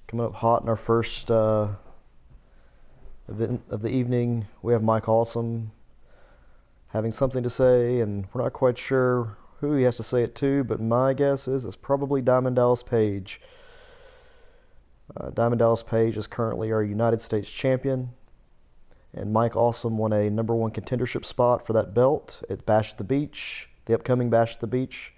Coming up hot in our first event of the evening, we have Mike Awesome having something to say, and we're not quite sure who he has to say it to, but my guess is it's probably Diamond Dallas Page. Diamond Dallas Page is currently our United States champion, and Mike Awesome won a #1 contendership spot for that belt at Bash at the Beach, the upcoming Bash at the Beach.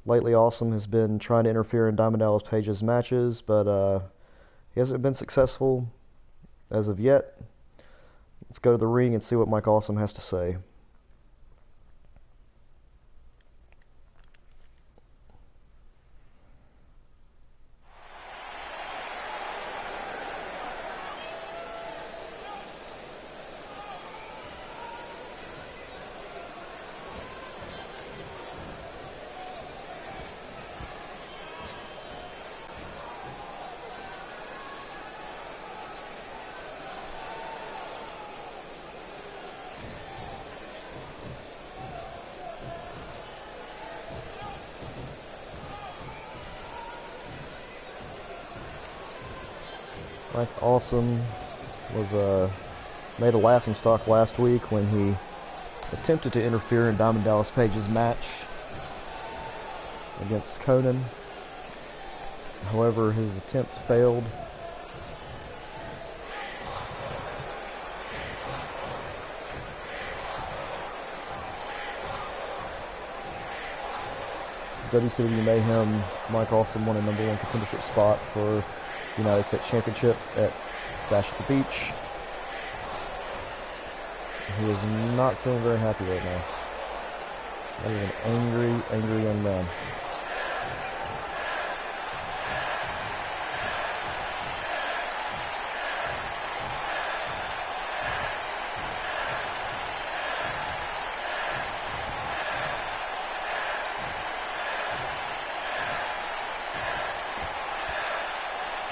Lately, Awesome has been trying to interfere in Diamond Dallas Page's matches, but he hasn't been successful as of yet. Let's go to the ring and see what Mike Awesome has to say. Mike Awesome was made a laughingstock last week when he attempted to interfere in Diamond Dallas Page's match against Conan. However, his attempt failed. WCW Mayhem, Mike Awesome won a #1 contendership spot for United States Championship at Bash at the Beach. He is not feeling very happy right now. That is an angry, angry young man.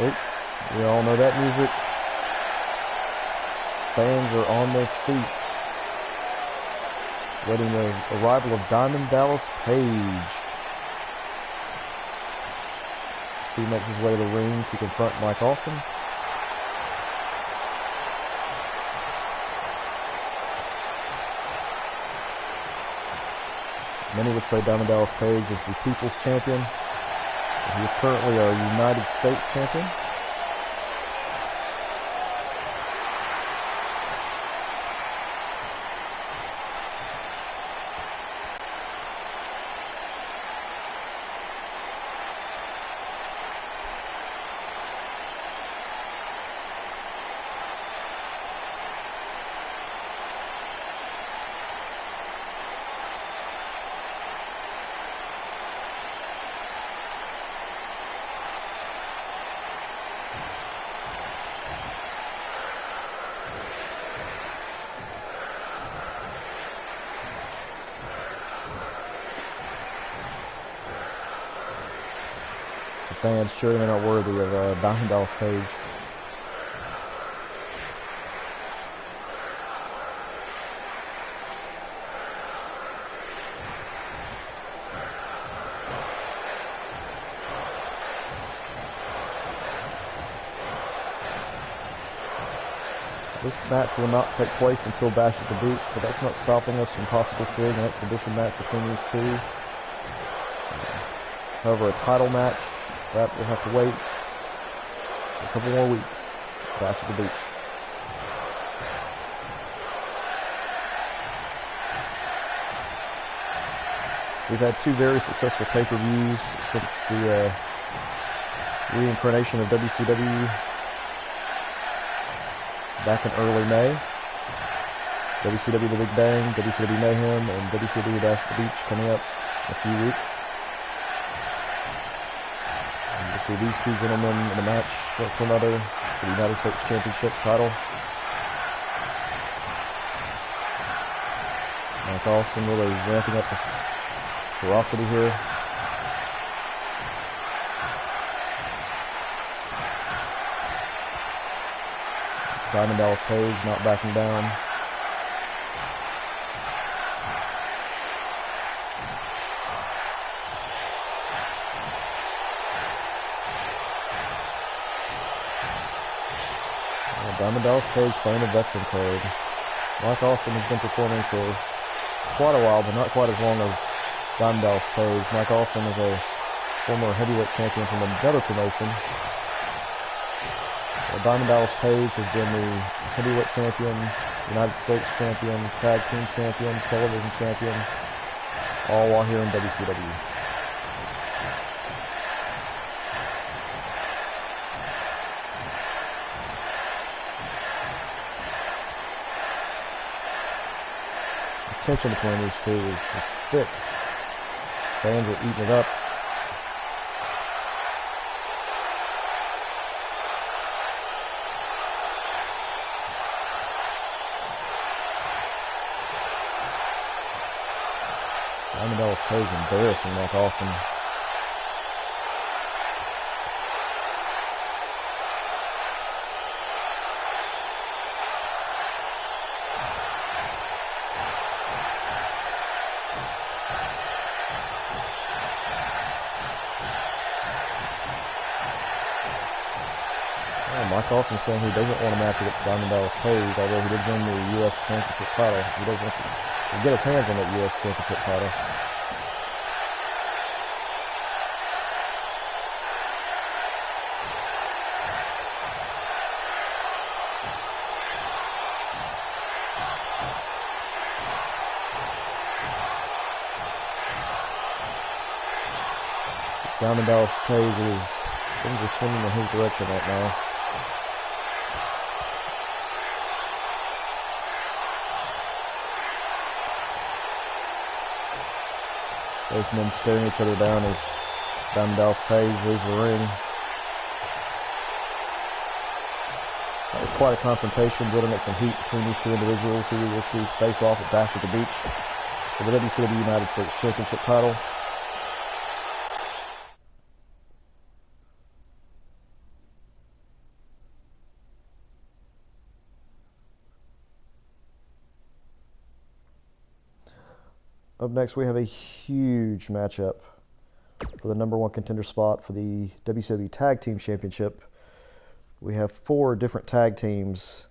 Oh, we all know that music. Fans are on their feet, waiting the arrival of Diamond Dallas Page. He makes his way to the ring to confront Mike Awesome. Many would say Diamond Dallas Page is the People's Champion. He is currently our United States Champion. Fans sure they're not worthy of Diamond Dallas Page. This match will not take place until Bash at the Beach, but that's not stopping us from possibly seeing an exhibition match between these two. However, a title match, that will have to wait a couple more weeks. Bash at the Beach. We've had two very successful pay-per-views since the reincarnation of WCW back in early May. WCW The Big Bang, WCW Mayhem, and WCW Bash at the Beach coming up in a few weeks. See these two gentlemen in a match against one another for the United States Championship title. Mike Awesome really ramping up the ferocity here. Diamond Dallas Page not backing down. Diamond Dallas Page playing a veteran card. Mike Awesome has been performing for quite a while, but not quite as long as Diamond Dallas Page. Mike Awesome is a former heavyweight champion from another promotion. Diamond Dallas Page has been the heavyweight champion, United States champion, tag team champion, television champion, all while here in WCW. The tension between these two is just thick. Fans are eating it up. Diamond Dallas Page embarrassing Mike Awesome. Mike Awesome saying he doesn't want a match against Diamond Dallas Page, although he did win the U.S. Championship title. He doesn't want to get his hands on that U.S. Championship title. Diamond Dallas Page things are swinging in his direction right now. Both men staring each other down as Diamond Dallas Page leaves the ring. That was quite a confrontation, building up some heat between these two individuals who we will see face off at Bash at the Beach for the WCW United States Championship title. Up next, we have a huge matchup for the #1 contender spot for the WCW Tag Team Championship. We have 4 different tag teams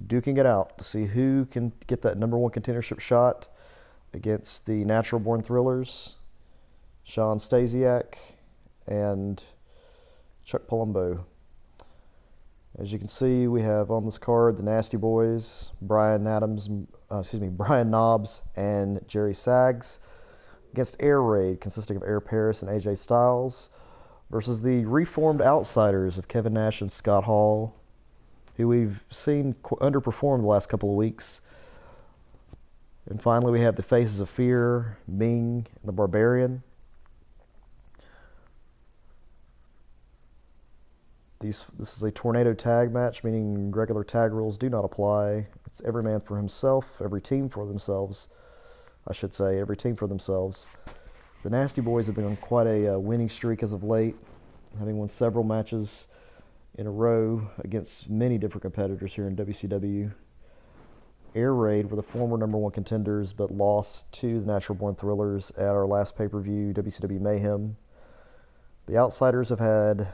duking it out to see who can get that #1 contendership shot against the Natural Born Thrillers, Sean Stasiak, and Chuck Palumbo. As you can see, we have on this card the Nasty Boys, Brian Knobbs and Jerry Sags against Air Raid, consisting of Air Paris and AJ Styles, versus the reformed Outsiders of Kevin Nash and Scott Hall, who we've seen underperform the last couple of weeks. And finally, we have the Faces of Fear, Ming and the Barbarian. This is a tornado tag match, meaning regular tag rules do not apply. It's every man for himself, every team for themselves, I should say, every team for themselves. The Nasty Boys have been on quite a winning streak as of late, having won several matches in a row against many different competitors here in WCW. Air Raid were the former #1 contenders, but lost to the Natural Born Thrillers at our last pay-per-view, WCW Mayhem. The Outsiders have had a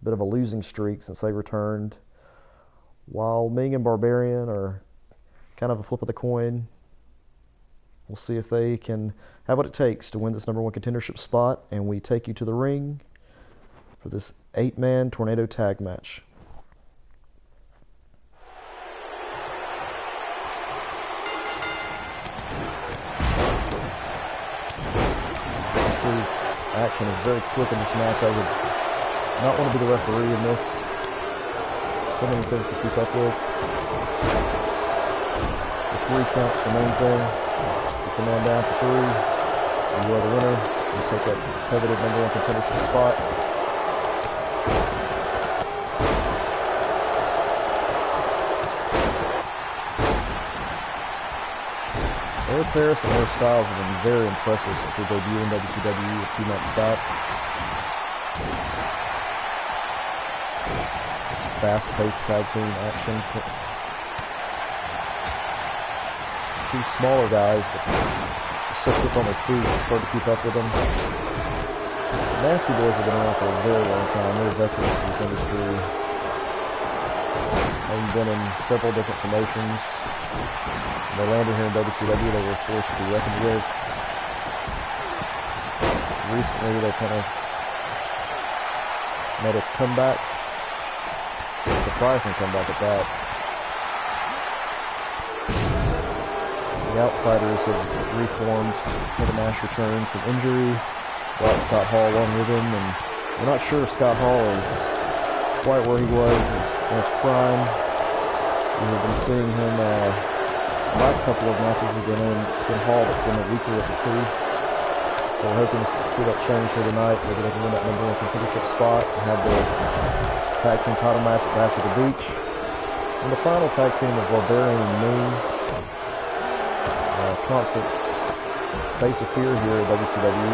bit of a losing streak since they returned, while Ming and Barbarian are kind of a flip of the coin. We'll see if they can have what it takes to win this #1 contendership spot, and we take you to the ring for this 8-man tornado tag match. You can see action is very quick in this match. I would not want to be the referee in this. So many things to keep up with. The 3 count's the main thing. Keep the man down for 3. And you are the winner. You take that coveted #1 contendership spot. Air Paris and Air Styles have been very impressive since they debuted in WCW a few months back. Fast-paced tag team action. 2 smaller guys, but still quick on their feet. It's hard to keep up with them. The Nasty Boys have been around for a very long time. They're veterans in this industry. Having been in several different promotions, when they landed here in WCW, they were forced to be reckoned with. Recently, they kind of made a comeback, a surprising comeback at that. The Outsiders have reformed. Kevin Nash returned from injury, brought Scott Hall along with him, and we're not sure if Scott Hall is quite where he was in his prime. We have been seeing him the last couple of matches again, and it's been Hall that's been the weaker of the two. So we're hoping to see that change here tonight. Maybe they can win that number one contendership spot and have the tag team title match at Bash at the Beach. And the final tag team of Barbarian and Moon. Constant face of fear here at WCW.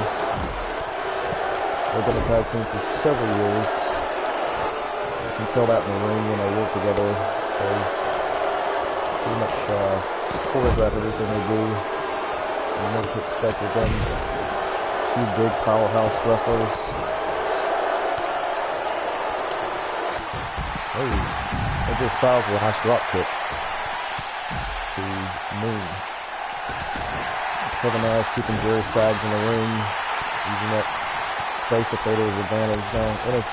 They've been a tag team for several years. You can tell that in the ring when they work together. They pretty much choreograph everything they do. You know what to expect with them. Two big powerhouse wrestlers. Hey, AJ Styles with a nice drop kick to Moon. Kevin Nash keeping Jerry Sags in the ring, using that space up there to his advantage. Now, in a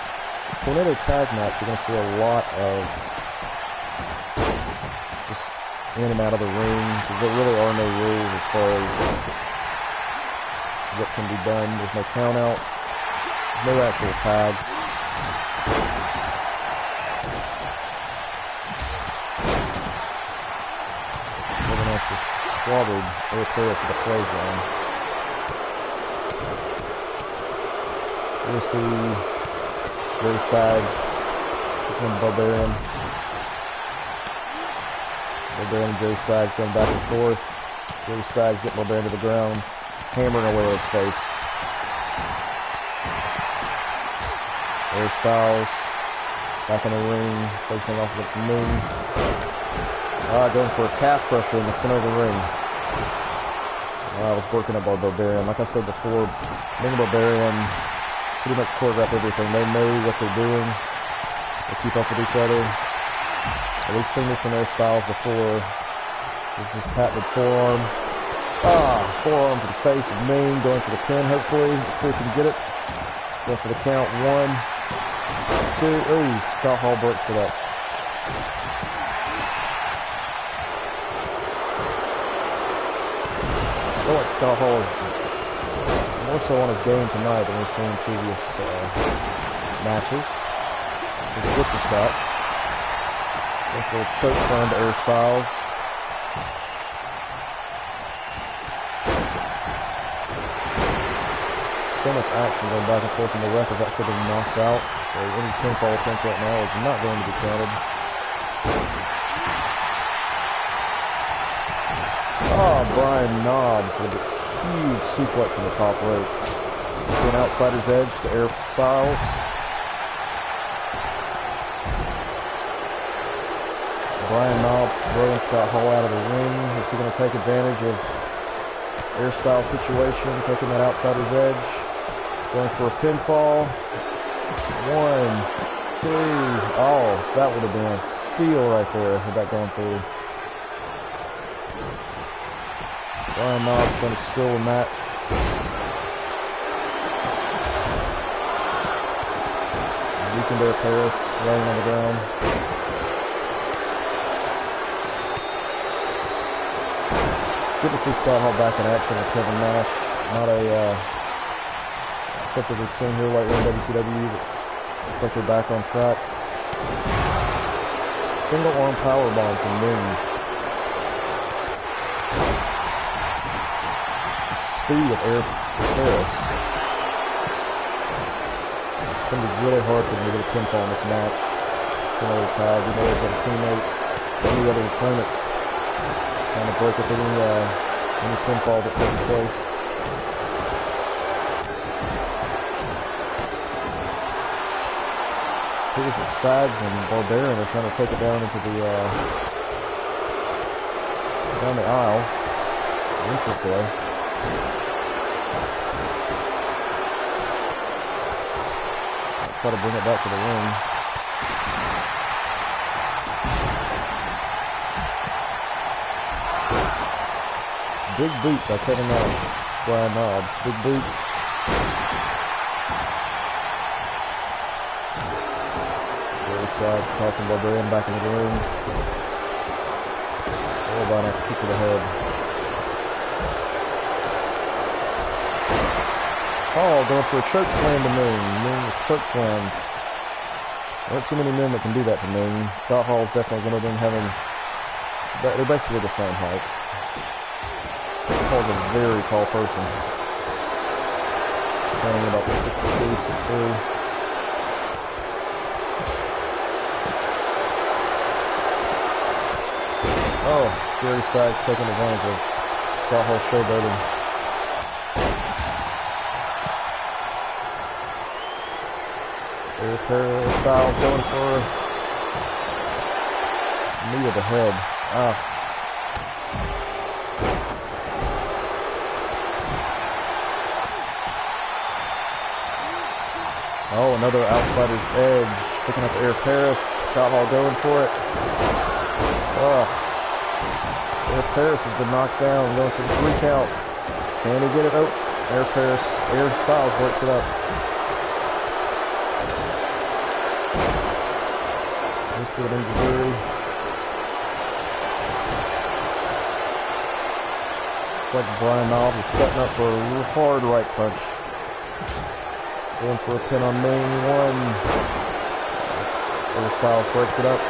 tornado tag match, you're going to see a lot of just in and out of the ring. There really are no rules as far as what can be done. There's no count out, no actual tags. Kevin Nash just slaughtered Eric Harris to the play zone. We'll see Jerry Sags become Barbarian. Barbarian and Jerry Sags going back and forth. Jerry Sags getting Barbarian to the ground, hammering away at his face. There's Styles back in the ring, facing off against Moon. Going for a calf crusher in the center of the ring. I was working at Barbarian. Like I said before, being a Barbarian pretty much choreograph everything. They know what they're doing. They keep up with each other. We've seen this in their styles before. This is patented forearm. Forearm to the face of Moon, going for the pin hopefully. Let's see if we can get it. Going for the count. 1, 2. Ooh, Scott Hall breaks it up. I feel like Scott Hall is more so on his game tonight than we've seen in previous matches. He's a Whipper Scott. Going for a choke slam to Air Styles. So much action going back and forth in the ref as that could have been knocked out. So any pinfall attempt right now is not going to be counted. Brian Knobbs with this huge suplex from the top rope. To an outsider's edge to Air Styles. Brian Knobbs throwing Scott Hall out of the ring. Is he going to take advantage of Air Styles situation, taking that outsider's edge? Going for a pinfall. 1, 2. Oh, that would have been a steal right there with that going through. Brian Knobbs trying to steal the match. Weakened Air Paris laying on the ground. It's good to see Scott Hall back in action with Kevin Nash. Not a something we've seen here lately in WCW, but looks like they're back on track. Single arm powerbomb from Moon. The speed of Air Paris. It's going to be really hard for them to get a pinfall in this match. Another tag. You know he's got a teammate. Any other opponents trying to break up any pinfall that takes place. Here's the Sags and Barbarian are trying to take it down into the down the aisle, the entrance way. Try to bring it back to the ring. big boot by Kevin Nash. Brian Knobbs. Big boot. Very sides. Tossing Barbarian back into the ring. Oh, by a nice kick to the head. Oh, going for a choke slam to Moon. Moon with choke slam. There aren't too many men that can do that to Moon. Scott Hall's definitely one of them having... They're basically the same height. Hall's a very tall person. Standing about 6'2", 6'3". Oh, Jerry Sykes taking advantage of Scott Hall's showboating. There's Styles going for a knee to the head. Oh, another outsider's edge. Picking up Air Paris. Scott Hall going for it. Air Paris has been knocked down. Going for the 3 count. Can he get it? Oh, Air Paris. Air Styles works it up. Mr. Injury. Looks like Brian Knobbs is setting up for a hard right punch. Going for a pin on main 1. Air Styles breaks it up.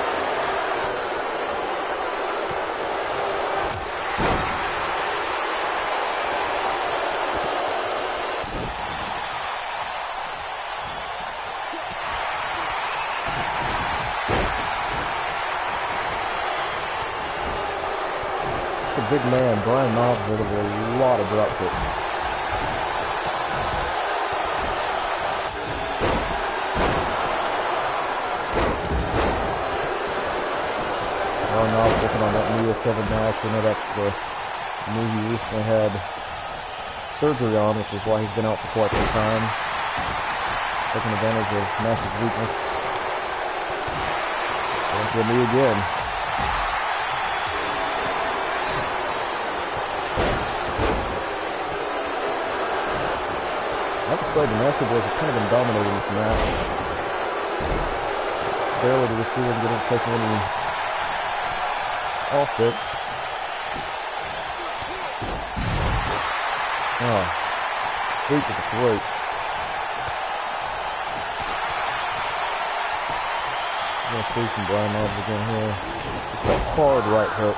The big man, Brian Knobbs, is able to do a lot of drop kicks. Brian Knobbs working on that knee of Kevin Nash. We know that's the knee he recently had surgery on, which is why he's been out for quite some time. Taking advantage of Nash's weakness. Going for the knee again. I have to say, the Nasty Boys have kind of been dominating this match. Barely do we see them taking any offense. Oh, sweep to the throat. I'm going to see some Brian Knobbs again here. Just a hard right hook.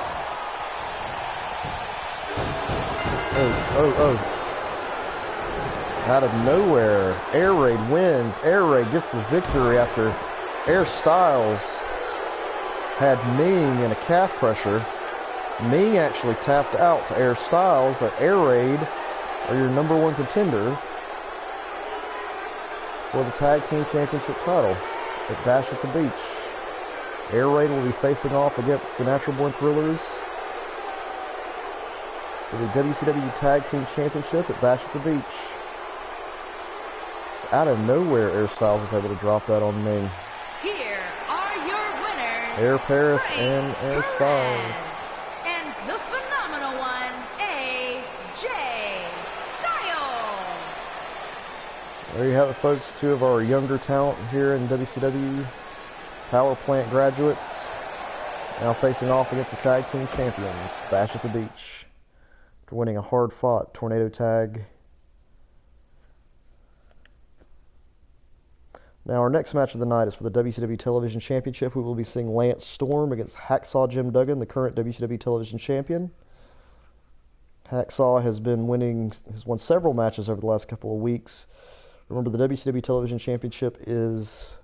Oh. Out of nowhere, Air Raid wins. Air Raid gets the victory after Air Styles had Ming in a calf pressure. Ming actually tapped out to Air Styles. Air Raid are your #1 contender for the Tag Team Championship title at Bash at the Beach. Air Raid will be facing off against the Natural Born Thrillers for the WCW Tag Team Championship at Bash at the Beach. Out of nowhere, Air Styles is able to drop that on Ming. Here are your winners, Air Paris and Air Styles. And the phenomenal one, AJ Styles. There you have it, folks. 2 of our younger talent here in WCW. Power Plant graduates. Now facing off against the Tag Team Champions, Bash at the Beach. After winning a hard-fought tornado tag. Now, our next match of the night is for the WCW Television Championship. We will be seeing Lance Storm against Hacksaw Jim Duggan, the current WCW Television Champion. Hacksaw has won several matches over the last couple of weeks. Remember, the WCW Television Championship is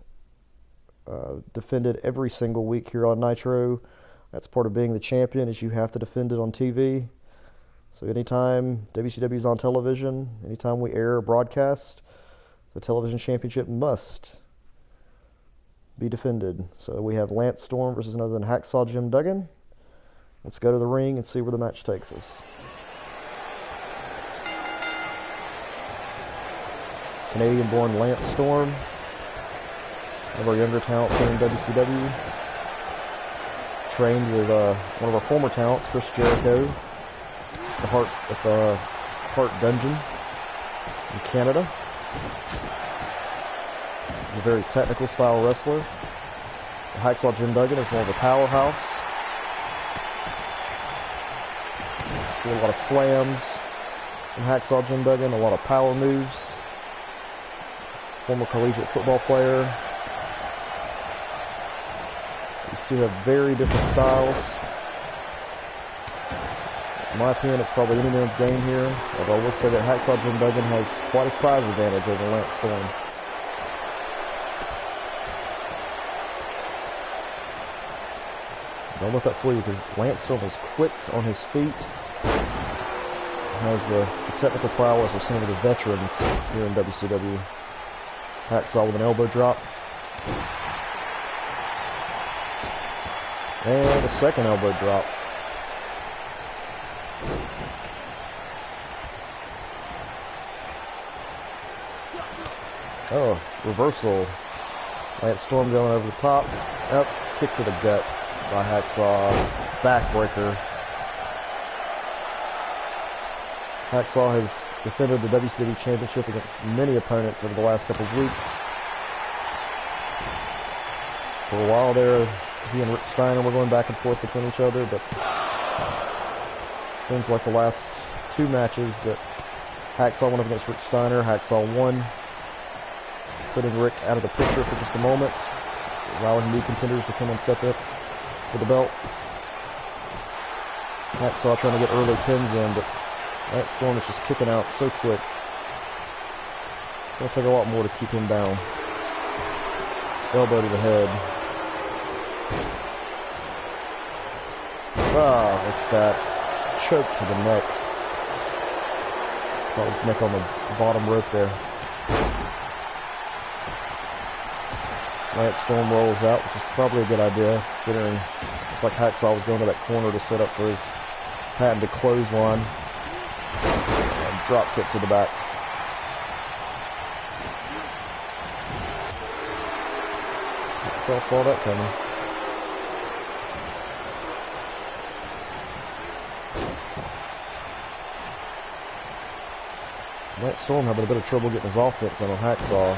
defended every single week here on Nitro. That's part of being the champion, is you have to defend it on TV. So anytime WCW is on television, anytime we air a broadcast, the television championship must be defended. So we have Lance Storm versus none other than Hacksaw Jim Duggan. Let's go to the ring and see where the match takes us. Canadian-born Lance Storm, one of our younger talents here in WCW. Trained with one of our former talents, Chris Jericho. at the Hart Dungeon in Canada. He's a very technical style wrestler. Hacksaw Jim Duggan is more of a powerhouse. See a lot of slams from Hacksaw Jim Duggan, a lot of power moves. Former collegiate football player. These two have very different styles. In my opinion, it's probably any man's game here, although I would say that Hacksaw Jim Duggan has quite a size advantage over Lance Storm. Don't let that fool you, because Lance Storm is quick on his feet, has the technical prowess of some of the veterans here in WCW. Hacksaw with an elbow drop. And a second elbow drop. Oh, reversal. Lance Storm going over the top. Up, kick to the gut by Hacksaw. Backbreaker. Hacksaw has defended the WCW Championship against many opponents over the last couple of weeks. For a while there, he and Rick Steiner were going back and forth between each other, but it seems like the last two matches that Hacksaw went up against Rick Steiner, Hacksaw won, putting Rick out of the picture for just a moment, allowing new contenders to come and step up for the belt. Hacksaw trying to get early pins in, but Lance Storm is just kicking out so quick. It's going to take a lot more to keep him down. Elbow to the head. Ah, look at that. Choke to the neck. Caught his neck on the bottom rope there. Lance Storm rolls out, which is probably a good idea, considering it looked like Hacksaw was going to that corner to set up for his patented clothesline. And drop kick to the back. Hacksaw saw that coming. Lance Storm having a bit of trouble getting his offense in on Hacksaw.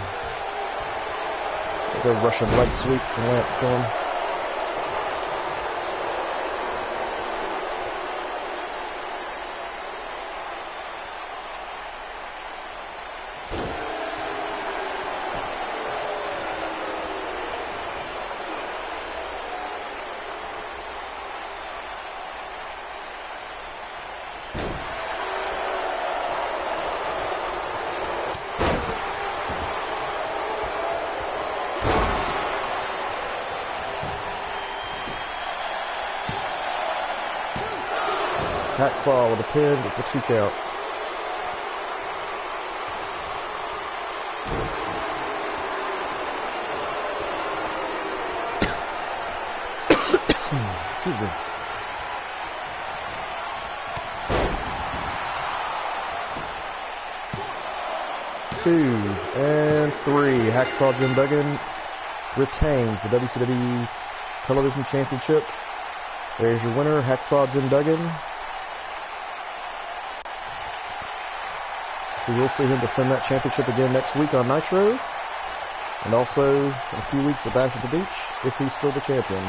Good Russian leg sweep from Lance Storm. Hacksaw with a pin, it's a 2 count. Excuse me. Two and three. Hacksaw Jim Duggan retains the WCW Television Championship. There's your winner, Hacksaw Jim Duggan. We will see him defend that championship again next week on Nitro, and also in a few weeks at Bash at the Beach, if he's still the champion.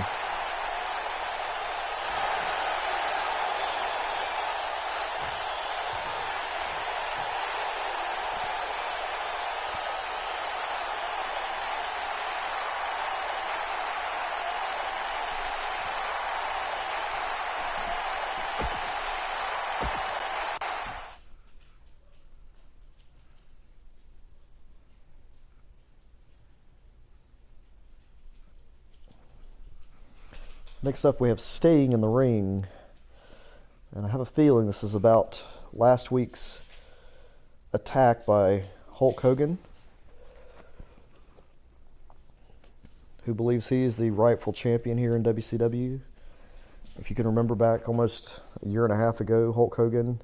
Next up, we have Staying in the Ring. And I have a feeling this is about last week's attack by Hulk Hogan, who believes he is the rightful champion here in WCW. If you can remember back almost a year and a half ago, Hulk Hogan,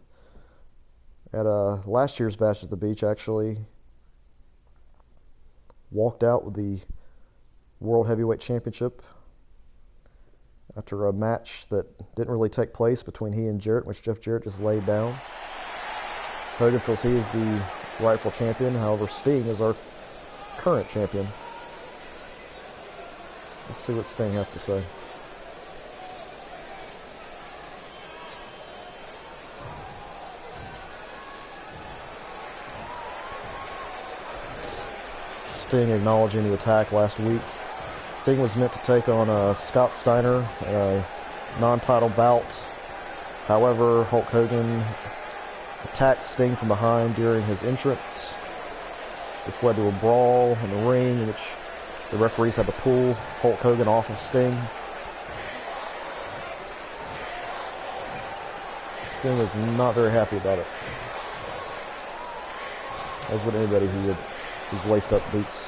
at last year's Bash at the Beach, actually walked out with the World Heavyweight Championship after a match that didn't really take place between he and Jarrett, which Jeff Jarrett just laid down. Hogan feels he is the rightful champion. However, Sting is our current champion. Let's see what Sting has to say. Sting acknowledging the attack last week. Sting was meant to take on Scott Steiner in a non-title bout. However, Hulk Hogan attacked Sting from behind during his entrance. This led to a brawl in the ring in which the referees had to pull Hulk Hogan off of Sting. Sting is not very happy about it, as would anybody who's laced up boots.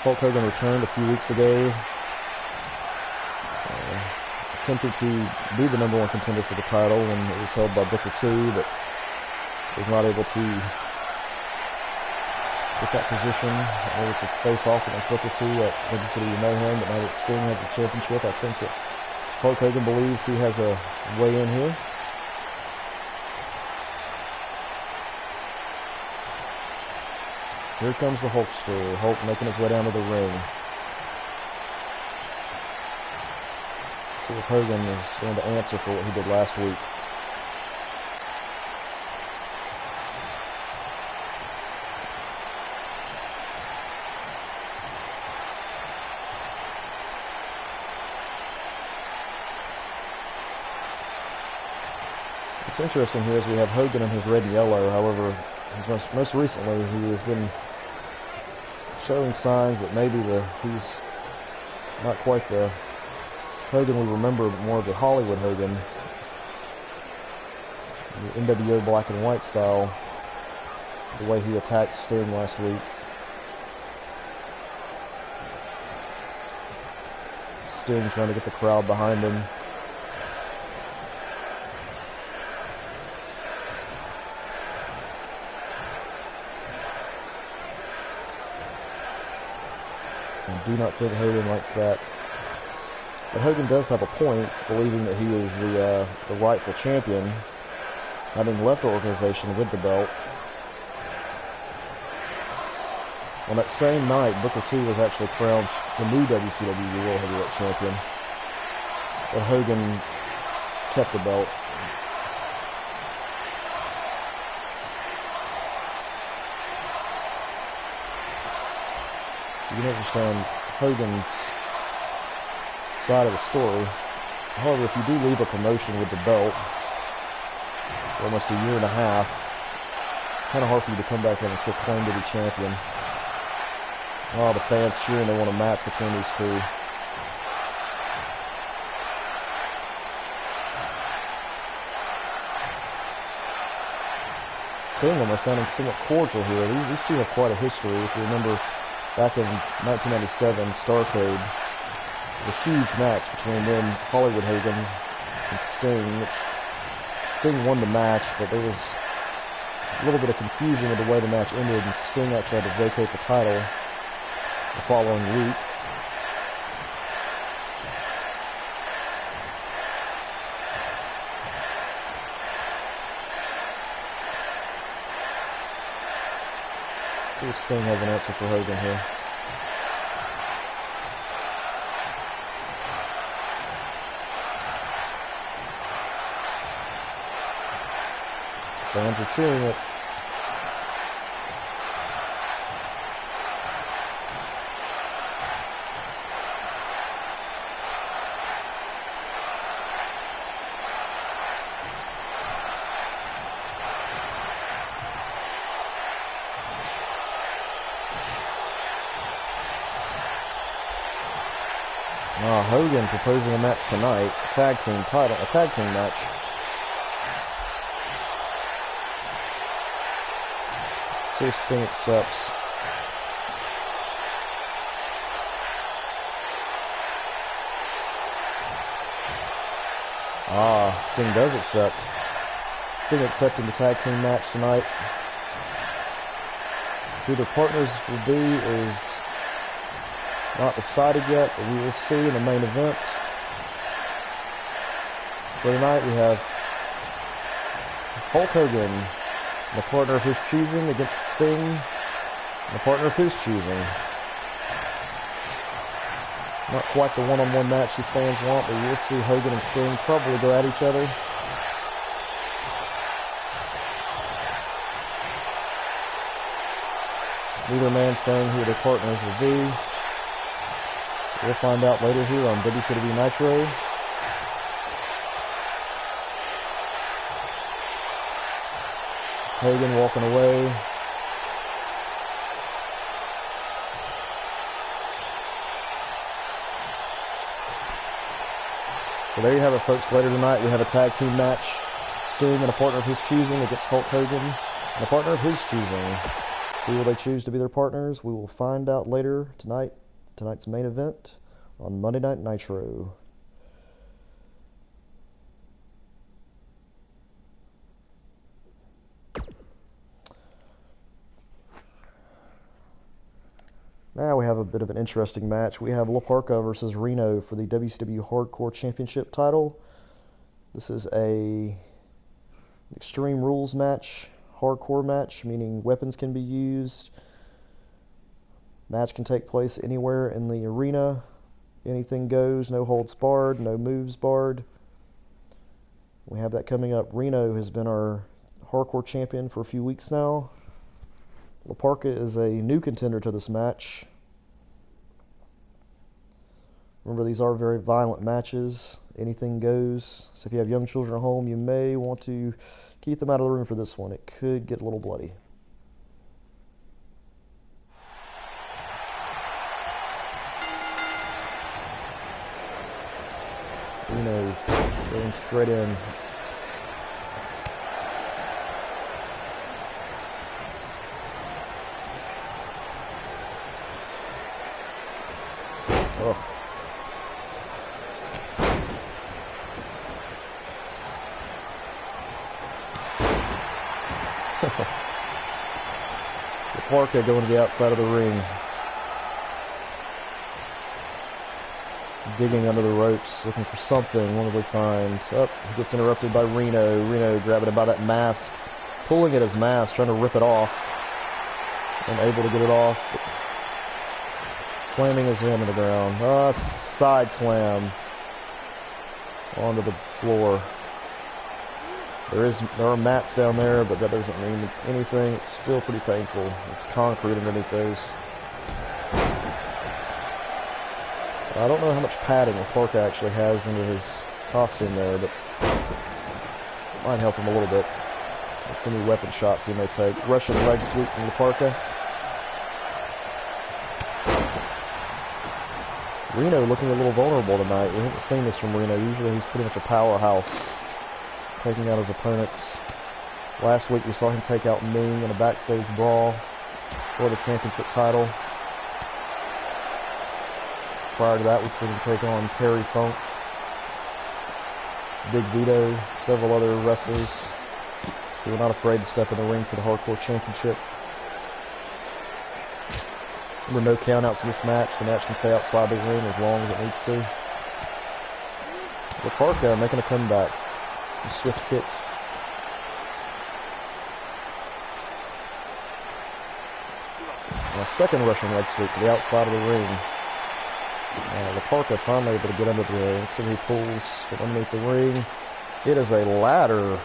Hulk Hogan returned a few weeks ago, attempted to be the #1 contender for the title when it was held by Booker T, but was not able to get that position, able to face off against Booker T at Kansas City Mayhem. But now that Sting has the championship, I think that Hulk Hogan believes he has a way in here. Here comes the Hulkster. Hulk making his way down to the ring. See if Hogan is going to answer for what he did last week. What's interesting here is we have Hogan in his red and yellow. However, most recently he has been showing signs that maybe he's not quite the Hogan we remember, but more of the Hollywood Hogan, the NWO black and white style, the way he attacked Sting last week. Sting trying to get the crowd behind him. I do not think Hogan likes that. But Hogan does have a point, believing that he is the rightful champion, having left the organization with the belt. On that same night, Booker T was actually crowned the new WCW World Heavyweight Champion, but Hogan kept the belt. You can understand Hogan's side of the story. However, if you do leave a promotion with the belt for almost a year and a half, it's kind of hard for you to come back in and still claim to be champion. Oh, the fans cheering, they want a match between these two. Sting almost sounding somewhat cordial here. These two have quite a history. If you remember, back in 1997, Starrcade, a huge match between then Hollywood Hogan and Sting. Sting won the match, but there was a little bit of confusion with the way the match ended, and Sting actually had to vacate the title the following week. See if Sting has an answer for Hogan here. Fans are cheering it. Hogan proposing a match tonight, a tag team match. See if Sting accepts. Sting does accept. Sting accepting the tag team match tonight. Who their partners will be is not decided yet, but we will see in the main event. For tonight, we have Hulk Hogan, the partner of his choosing, against Sting, the partner of his choosing. Not quite the one-on-one match these fans want, but we'll see Hogan and Sting probably go at each other. Neither man saying who their partners will be. We'll find out later here on WCW Nitro. Hogan walking away. So there you have it, folks. Later tonight we have a tag team match. Sting and a partner of his choosing against Hulk Hogan and a partner of his choosing. Who will they choose to be their partners? We will find out later tonight. Tonight's main event on Monday Night Nitro. Now we have a bit of an interesting match. We have La Parka versus Reno for the WCW Hardcore Championship title. This is a Extreme Rules match, hardcore match, meaning weapons can be used. Match can take place anywhere in the arena. Anything goes, no holds barred, no moves barred. We have that coming up. Reno has been our hardcore champion for a few weeks now. La Parka is a new contender to this match. Remember, these are very violent matches. Anything goes. So if you have young children at home, you may want to keep them out of the room for this one. It could get a little bloody. Reno going straight in. Oh. Parka going to the outside of the ring. Digging under the ropes, looking for something. What do we find? Oh, he gets interrupted by Reno. Reno grabbing him by that mask, pulling at his mask, trying to rip it off. Unable to get it off. Slamming his hand to the ground. Side slam onto the floor. There are mats down there, but that doesn't mean anything. It's still pretty painful. It's concrete underneath those. I don't know how much padding Parka actually has under his costume there, but it might help him a little bit. That's any weapon shots he may take. Russian leg sweep from Parka. Reno looking a little vulnerable tonight. We haven't seen this from Reno. Usually he's pretty much a powerhouse, taking out his opponents. Last week we saw him take out Ming in a backstage brawl for the championship title. Prior to that, we'd seen him take on Terry Funk, Big Vito, several other wrestlers who were not afraid to step in the ring for the Hardcore Championship. There were no countouts in this match. The match can stay outside the ring as long as it needs to. La Parka making a comeback. Some swift kicks. And a second Russian leg sweep to the outside of the ring. La Parka finally able to get under the ring. Let's see who pulls from underneath the ring. It is a ladder.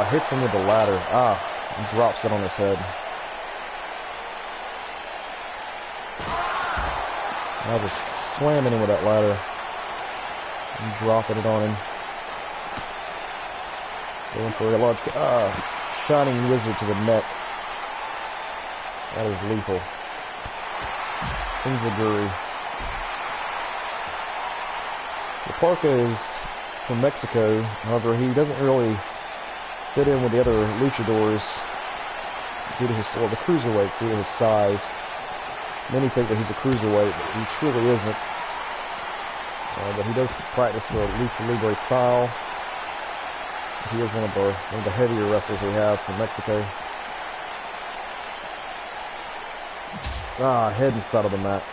Hits him with the ladder. And drops it on his head. Now just slamming him with that ladder. And dropping it on him. Going for a large shining wizard to the neck. That is lethal. Enziguri. La Parka is from Mexico. However, he doesn't really fit in with the other luchadors due to his, well, the cruiserweights, due to his size. Many think that he's a cruiserweight, but he truly isn't. But he does practice the lucha libre style. He is one of the heavier wrestlers we have from Mexico. Head inside of the mat.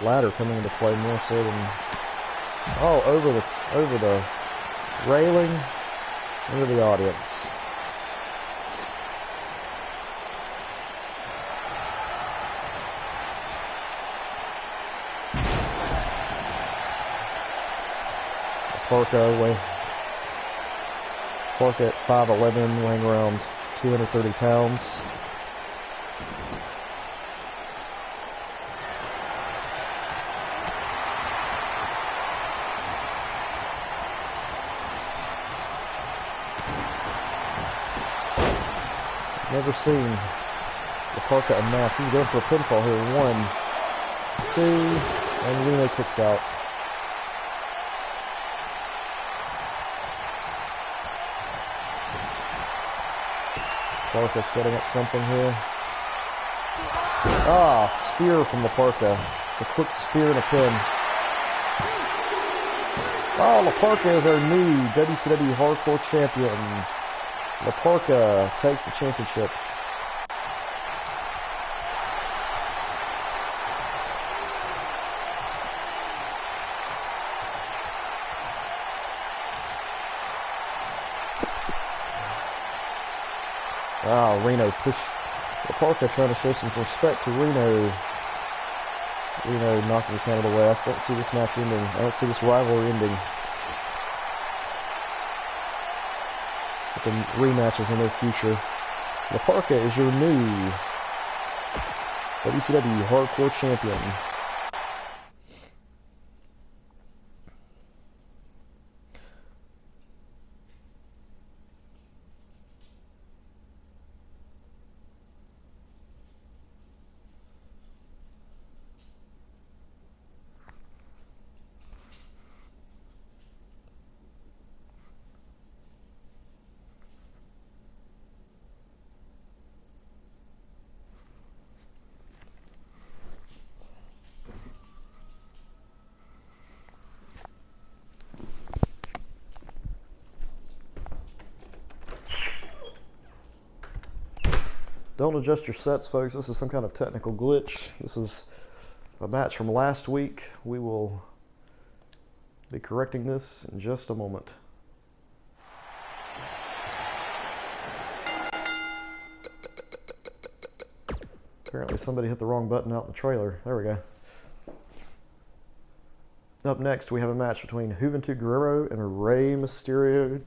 Ladder coming into play more so than over the railing into the audience. Parker at 5'11", weighing around 230 pounds. Never seen the Parker unmasked. He's going for a pinfall here. 1, 2, and Reno kicks out. Parker setting up something here. Spear from the Parker. A quick spear and a pin. La Parka is our new WCW Hardcore Champion. La Parka takes the championship. Reno pushed La Parka, trying to show some respect to Reno. Reno knocking his hand out of the way. I don't see this match ending. I don't see this rivalry ending. The rematches in their future. La Parka is your new WCW Hardcore Champion. Don't adjust your sets, folks. This is some kind of technical glitch. This is a match from last week. We will be correcting this in just a moment. Apparently somebody hit the wrong button out in the trailer. There we go. Up next, we have a match between Juventud Guerrero and Rey Mysterio.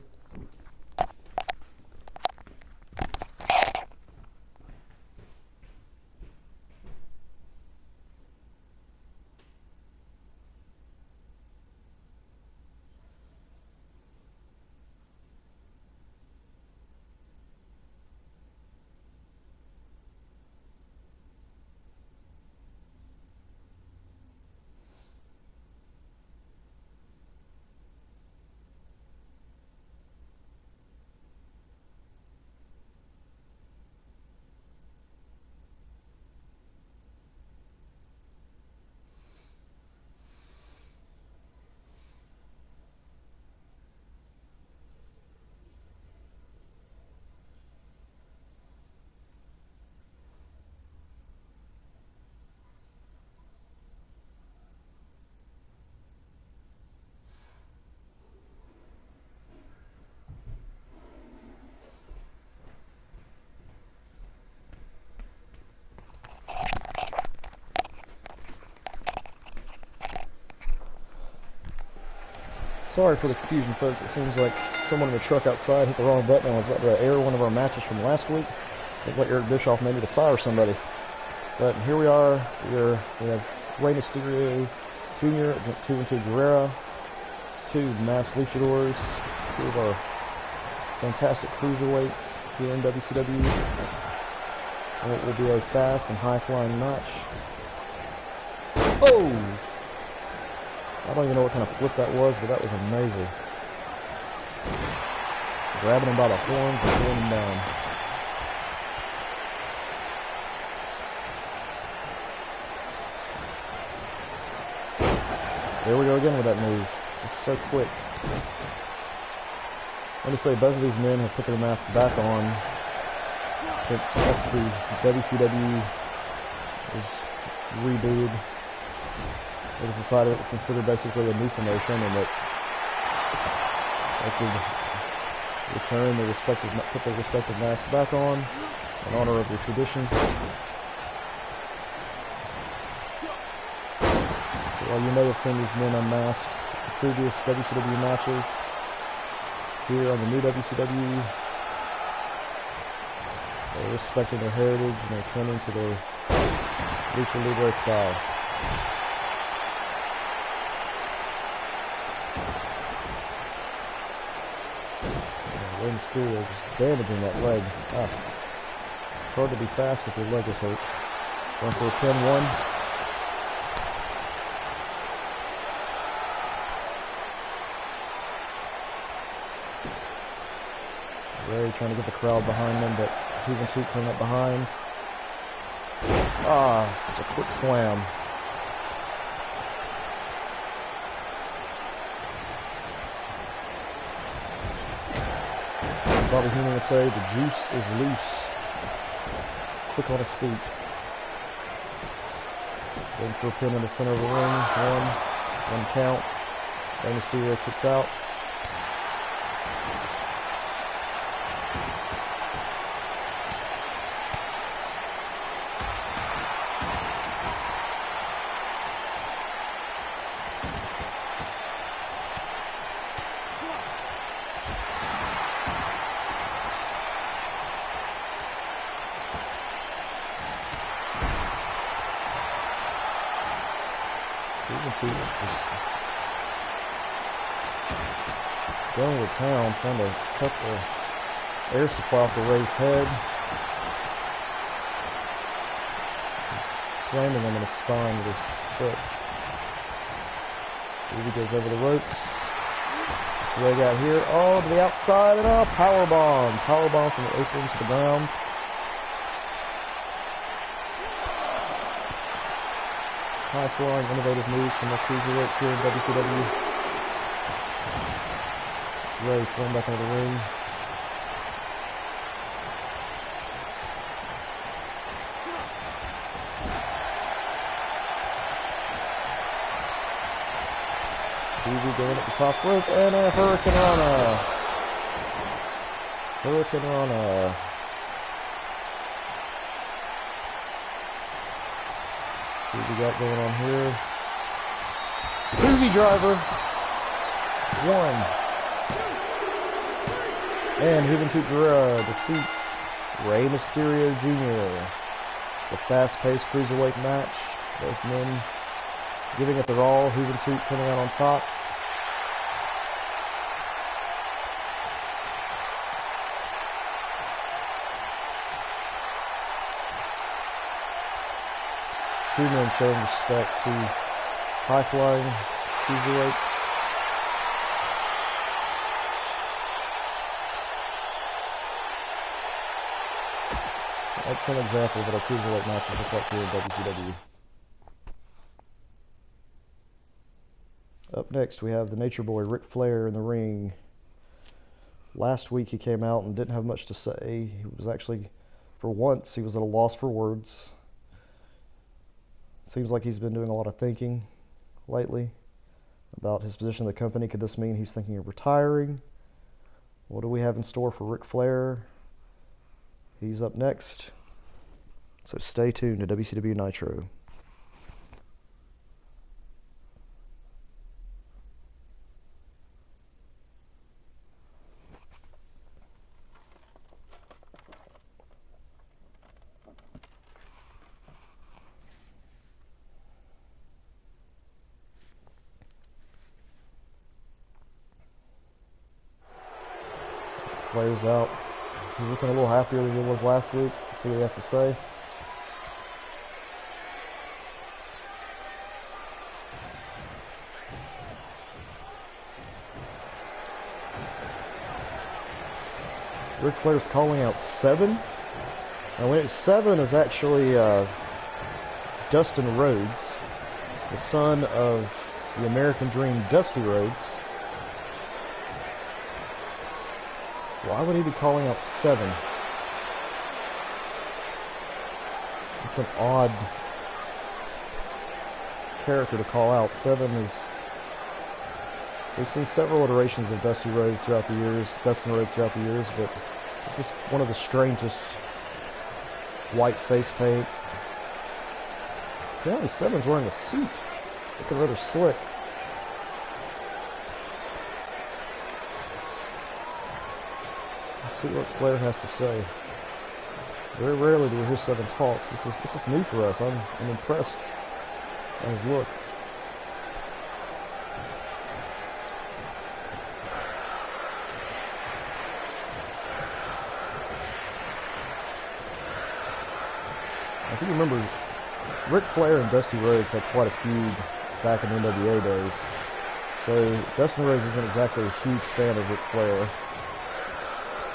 Sorry for the confusion, folks. It seems like someone in the truck outside hit the wrong button and was about to air one of our matches from last week. Seems like Eric Bischoff may need to fire somebody. But here we are. We have Rey Mysterio Jr. against Juventud Guerrero. Two masked luchadors. Two of our fantastic cruiserweights here in WCW. And it will be a fast and high-flying match. Oh! I don't even know what kind of flip that was, but that was amazing. Grabbing him by the horns and pulling him down. There we go again with that move. Just so quick. Let me say, both of these men have put their masks back on since that's the WCW was rebooted. It was decided it was considered basically a new promotion and that they could return their respective, put their respective masks back on in honor of their traditions. So while you may have seen these men unmasked in previous WCW matches, here on the new WCW, they're respecting their heritage and they're turning to their Lucha Libre style. Rey Mysterio just damaging that leg. Ah. It's hard to be fast if your leg is hurt. Going for a pin one. Ray trying to get the crowd behind them, but Juventud coming up behind. Ah, it's a quick slam. Bobby Heenan would say, the juice is loose. Quick on his feet. Going for a pin in the center of the ring. One count. Rey Mysterio kicks out. Going to town, trying to cut the air supply off the Ray's head. Slamming him in the spine with his foot. Ruby goes over the ropes. Ray got here. Oh, to the outside and a powerbomb. Powerbomb from the apron to the ground. High-flying, innovative moves from the cruiserweights here in WCW. Ray thrown back into the ring. Easy going up the top rope and a Hurricane Rana. Hurricane Rana. See what we got going on here. Groovy driver. One. And Juventud Guerrera defeats Rey Mysterio Jr. The fast-paced cruiserweight match. Both men giving it their all. Juventud coming out on top. Two men showing respect to high-flying cruiserweights. Excellent example of what a cruiserweight matches look like here in WCW. Up next, we have the Nature Boy, Ric Flair, in the ring. Last week he came out and didn't have much to say. He was actually, for once, he was at a loss for words. Seems like he's been doing a lot of thinking lately about his position in the company. Could this mean he's thinking of retiring? What do we have in store for Ric Flair? He's up next. So stay tuned to WCW Nitro. Flair's out. He's looking a little happier than he was last week. Let's see what he has to say. Ric Flair's calling out 7. Now, 7 is actually Dustin Rhodes, the son of the American Dream, Dusty Rhodes. Why would he be calling out 7? It's an odd character to call out. 7 is... We've seen several iterations of Dustin Rhodes throughout the years, but this is one of the strangest white face paint. Apparently 7's wearing a suit. Looking rather slick. Let's see what Flair has to say. Very rarely do we hear 7 talks. This is new for us. I'm impressed by his look. If you remember, Ric Flair and Dusty Rhodes had quite a feud back in the NWA days. So Dustin Rhodes isn't exactly a huge fan of Ric Flair,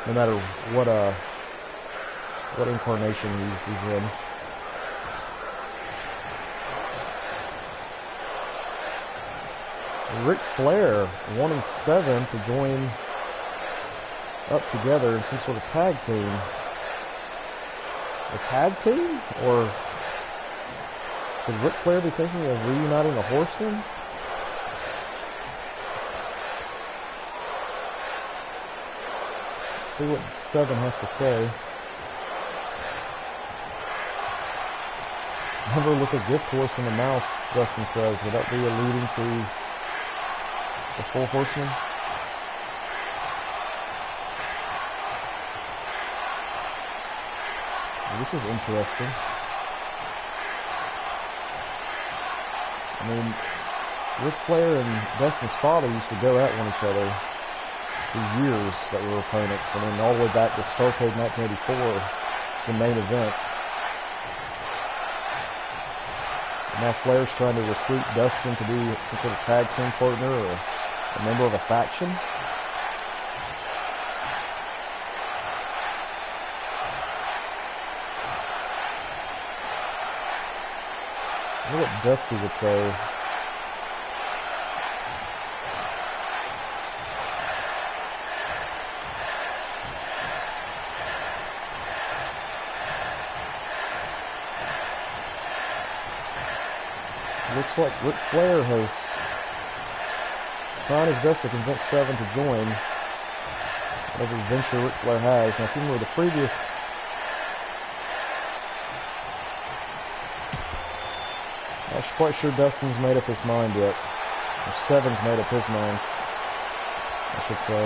no matter what incarnation he's in. Ric Flair wanting 7 to join up together in some sort of tag team. A tag team? Or could Ric Flair be thinking of reuniting the Horsemen? Let's see what 7 has to say. Never look a gift horse in the mouth, Dustin says. Would that be alluding to the 4 Horsemen? This is interesting. I mean, Ric Flair and Dustin's father used to go at each other for years that were opponents. I mean, all the way back to Starrcade 1984, the main event. And now Flair's trying to recruit Dustin to be some sort of tag team partner or a member of a faction. I wonder what Dusty would say. Looks like Ric Flair has tried his best to convince 7 to join whatever venture Ric Flair has. Now, if you remember the previous... I'm not quite sure Dustin's made up his mind yet. Or 7's made up his mind, I should say.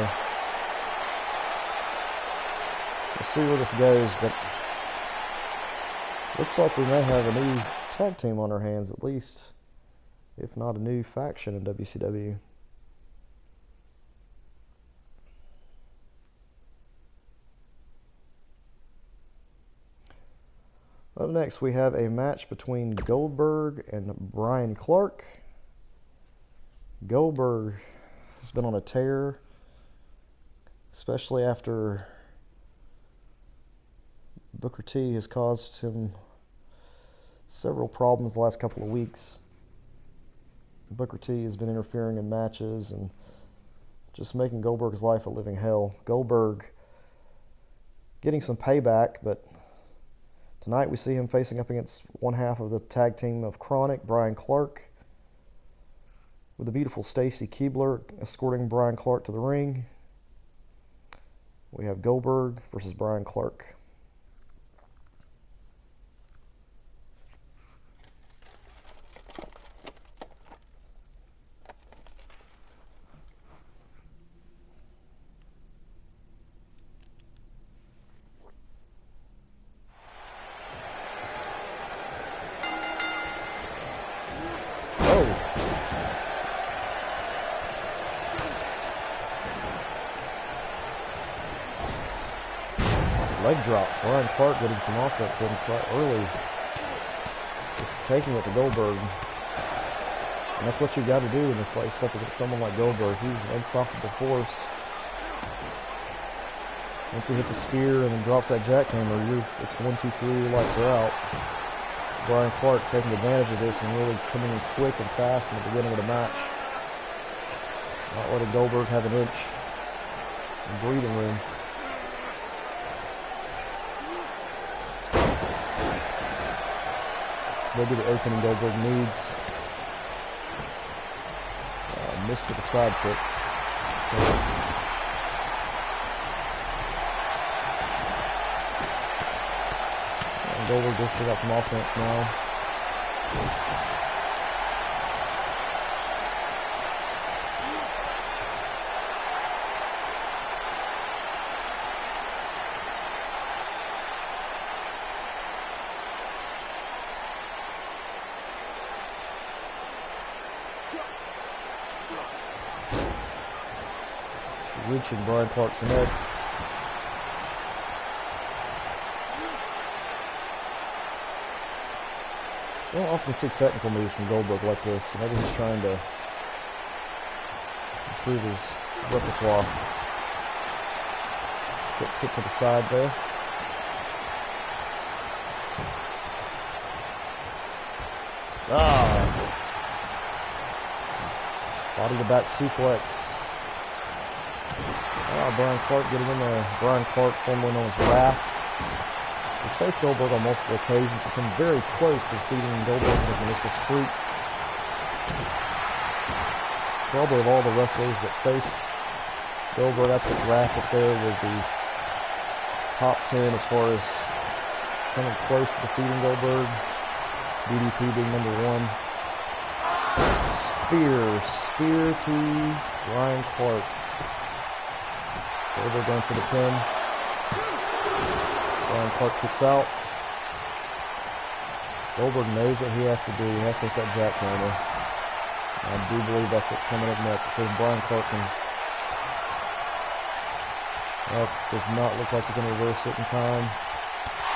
We'll see where this goes, but looks like we may have a new tag team on our hands, at least, if not a new faction in WCW. Up next, we have a match between Goldberg and Brian Clark. Goldberg has been on a tear, especially after Booker T has caused him several problems the last couple of weeks. Booker T has been interfering in matches and just making Goldberg's life a living hell. Goldberg getting some payback, but tonight we see him facing up against one half of the tag team of Chronic, Brian Clark, with the beautiful Stacy Keibler escorting Brian Clark to the ring. We have Goldberg versus Brian Clark. Leg drop. Brian Clark getting some offense in quite early. Just taking it to Goldberg. And that's what you got to do when you're faced up against someone like Goldberg. He's an unstoppable force. Once he hits a spear and then drops that jackhammer, it's 1, 2, 3, your lights are out. Brian Clark taking advantage of this and really coming in quick and fast in the beginning of the match. Not letting Goldberg have an inch of breathing room. So maybe the opening Goldberg needs. Missed with a side kick. And Goldberg just got some offense now. Reaching Brian Clark's neck. You don't often see technical moves from Goldberg like this. Maybe he's trying to improve his repertoire. Quick kick to the side there. Body to back suplex. Brian Clark getting in there. Brian Clark, formerly known as Wrath, has faced Goldberg on multiple occasions, become very close to defeating Goldberg in his initial streak. Probably of all the wrestlers that faced Goldberg, I put Wrath up there with the top 10 as far as coming close to defeating Goldberg. DDP being number 1. Spear to Brian Clark. Goldberg going for the pin. Brian Clark kicks out. Goldberg knows what he has to do. He has to hit that jackhammer. I do believe that's what's coming up next. It says Brian Clark can... That does not look like he's going to reverse it in time.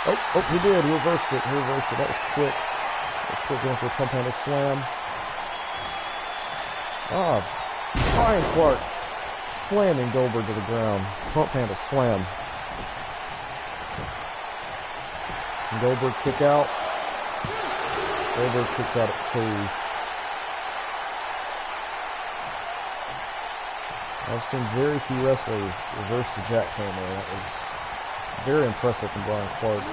Oh, he did. He reversed it. That was quick. That's quick, going for a pump handle slam. Brian Clark slamming Goldberg to the ground. Pump handle slam. And Goldberg kick out. Goldberg kicks out at 2. I've seen very few wrestlers reverse the jackhammer. That was very impressive from Brian Clark.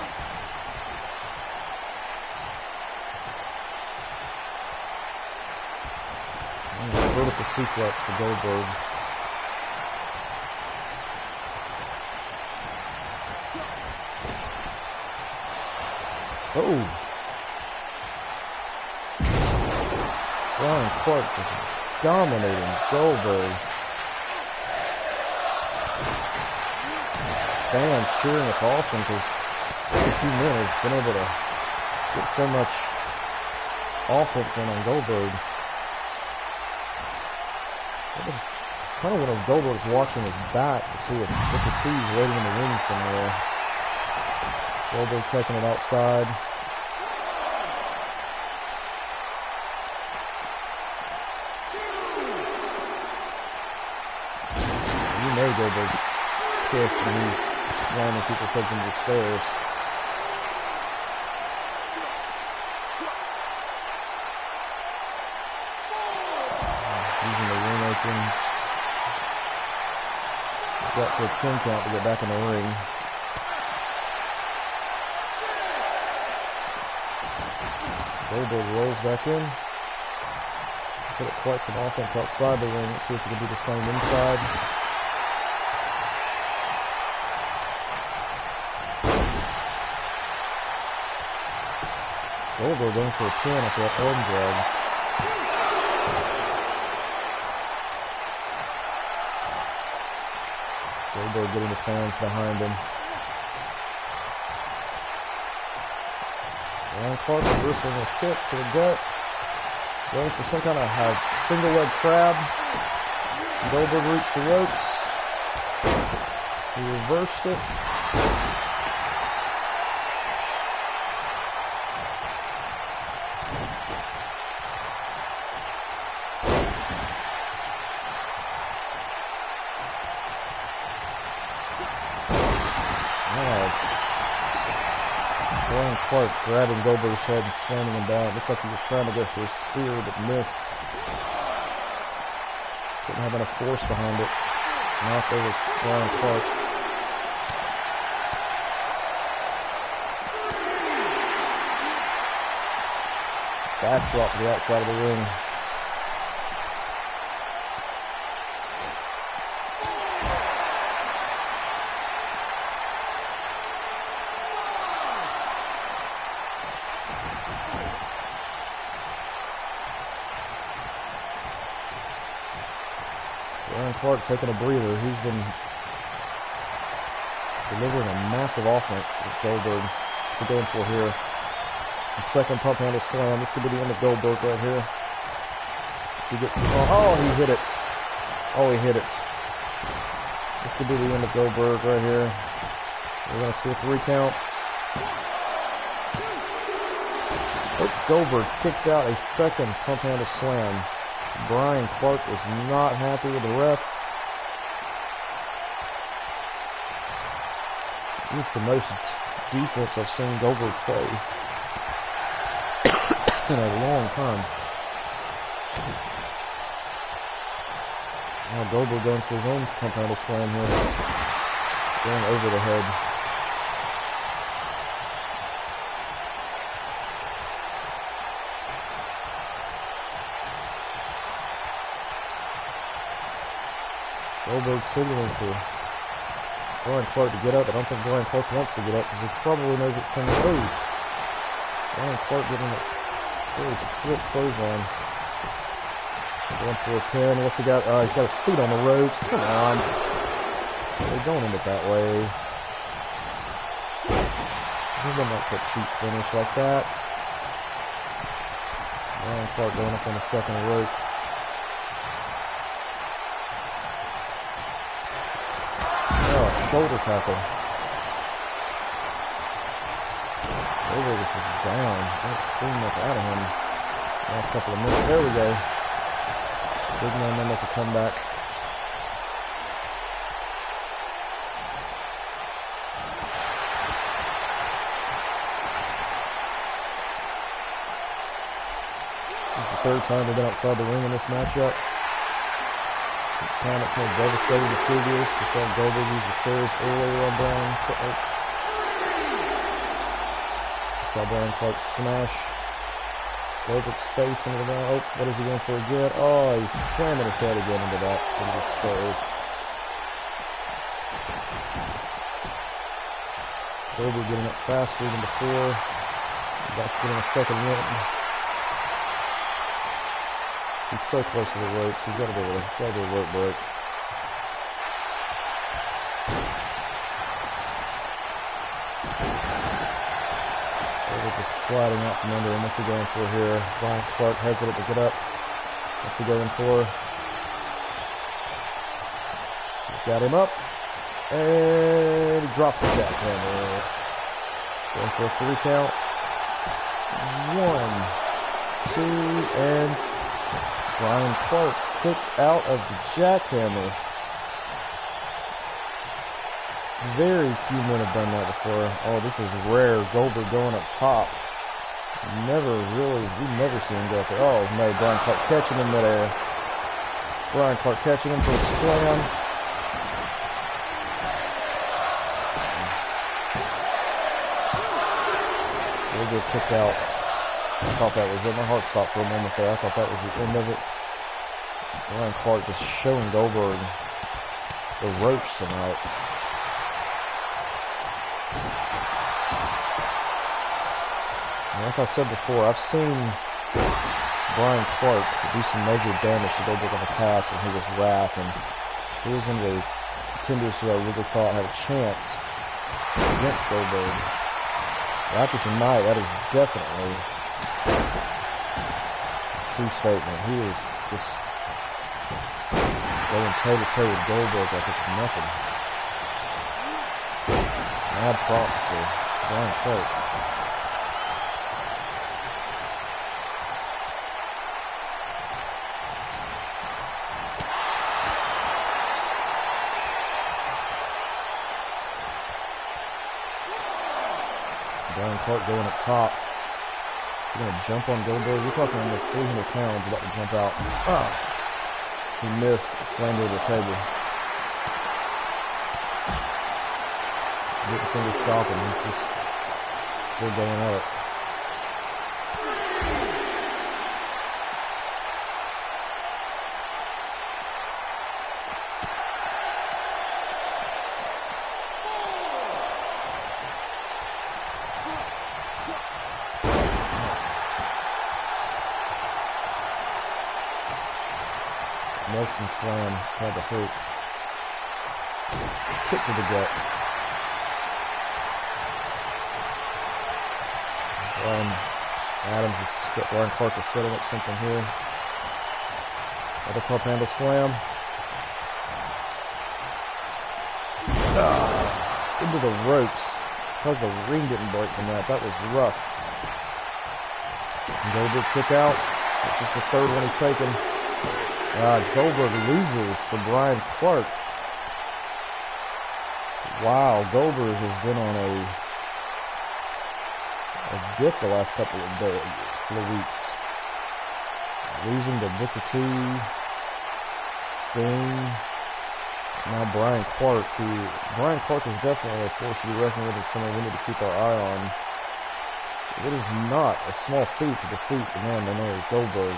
And a vertical suplex to Goldberg. Brian Clark just dominating Goldberg. Fans cheering, it's awesome because a few men have been able to get so much offense in on Goldberg. I kind of when Goldberg's watching his back to see if Booker T's waiting in the ring somewhere. Goldberg taking it outside. You know Goldberg's pissed when he's slamming people taking the stairs. Using the ring apron. Got to a 10 count to get back in the ring. Goldberg rolls back in. Put up quite some offense outside the ring. Let's see if he can do the same inside. Goldberg going for a pin after that arm drag. Goldberg getting the fans behind him. Brian Clark reversing a kick to the gut. Going for some kind of single leg crab. Goldberg reached the ropes. He reversed it. Brian Clark grabbing Goldberg's head and slamming him down. It looked like he was trying to go for a spear, but missed. Didn't have enough force behind it. Knocked over Brian Clark. Backdrop to the outside of the ring. Brian Clark taking a breather. He's been delivering a massive offense with Goldberg. What's he going for here? The second pump handle slam. This could be the end of Goldberg right here. He gets oh, he hit it. Oh, he hit it. This could be the end of Goldberg right here. We're going to see a 3 count. Oh, Goldberg kicked out a second pump handle slam. Brian Clark was not happy with the ref. This is the most defense I've seen Goldberg play in a long time. Now Goldberg going for his own pump handle slam here. Going over the head. Goldberg signaling for Brian Clark to get up. I don't think Brian Clark wants to get up because he probably knows it's coming. Oh! Brian Clark getting that very slick clothesline. Going for a pin. What's he got? He's got his feet on the ropes. Come on. They don't end it that way. He doesn't like that cheap finish like that. Brian Clark going up on the second rope. Shoulder tackle. Goldberg is just down. Don't see much out of him. Last couple of minutes. There we go. Big man then make a comeback. This is the third time they've been outside the ring in this matchup. Each time it's more devastating than previous. We saw Goldberg use the stairs earlier on Brian Clark. Saw Brian Clark smash Goldberg's face into the ground. Oh, what is he going for again? Oh, he's slamming his head again into that, into the stairs. Goldberg getting up faster than before. Back getting a second win. He's so close to the ropes. He's got to do it. He's got to do a rope break. Just sliding out from under him. What's he going for here? Brian Clark hesitant to get up. What's he going for? He's got him up. And he drops the jackhammer. Going for a 3 count. 1, 2, and Brian Clark kicked out of the jackhammer. Very few men have done that before. Oh, this is rare. Goldberg going up top. We've never seen him go up there. Oh, no, Brian Clark catching him midair. Brian Clark catching him for a slam. Goldberg kicked out. I thought that was it. My heart stopped for a moment there. I thought that was the end of it. Brian Clark just showing Goldberg the ropes tonight. Like I said before, I've seen Brian Clark do some major damage to Goldberg in the past when he was Wrath, and he was one of the contenders who I really thought had a chance against Goldberg. But after tonight, that is definitely a true statement. He is just going toe-to-toe with Goldberg like it's nothing. Mad props for Brian Clark. Brian Clark going up top. He's going to jump on Goldberg. We're talking almost 300 pounds about to jump out. Ah! He missed, slammed over the table. Didn't seem to stop him. He's just still going at it. Nelson slam, had to hurt. Kick to the gut. Brian Clark is setting up something here. Other pump handle slam. Into the ropes. Because the ring didn't break from that. That was rough. Goldberg kick out. This is the third one he's taken. Goldberg loses to Brian Clark. Wow, Goldberg has been on a dip the last couple of weeks. Losing to Booker T, Sting, now Brian Clark, Brian Clark is definitely a force to be reckoned with and someone we need to keep our eye on. It is not a small feat to defeat the man they know as Goldberg.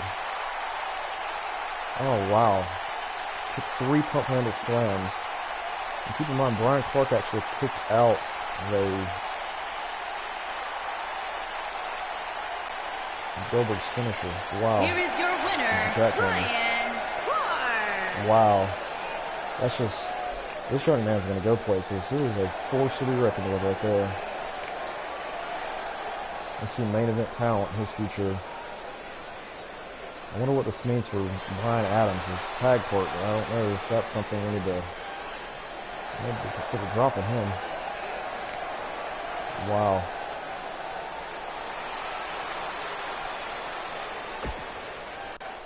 Oh wow. Took 3 pump handle slams. And keep in mind, Brian Clark actually kicked out Goldberg's finisher. Wow. Here is your winner, Brian Clark. Wow. That's just, this young man's going to go places. This is a force to be reckoned with right there. I see main event talent in his future. I wonder what this means for Brian Adams, his tag partner. I don't know if that's something we need to maybe consider dropping him. Wow.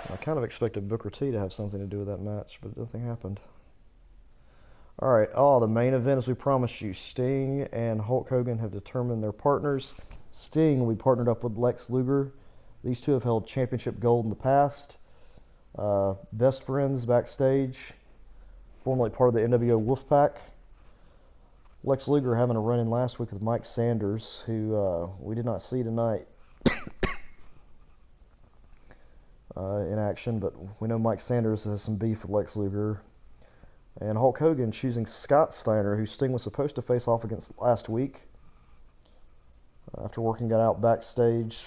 I kind of expected Booker T to have something to do with that match, but nothing happened. Alright, the main event, as we promised you, Sting and Hulk Hogan have determined their partners. Sting will be partnered up with Lex Luger. These two have held championship gold in the past. Best friends backstage. Formerly part of the NWO Wolfpack. Lex Luger having a run-in last week with Mike Sanders, who we did not see tonight in action, but we know Mike Sanders has some beef with Lex Luger. And Hulk Hogan choosing Scott Steiner, who Sting was supposed to face off against last week. After working it out backstage,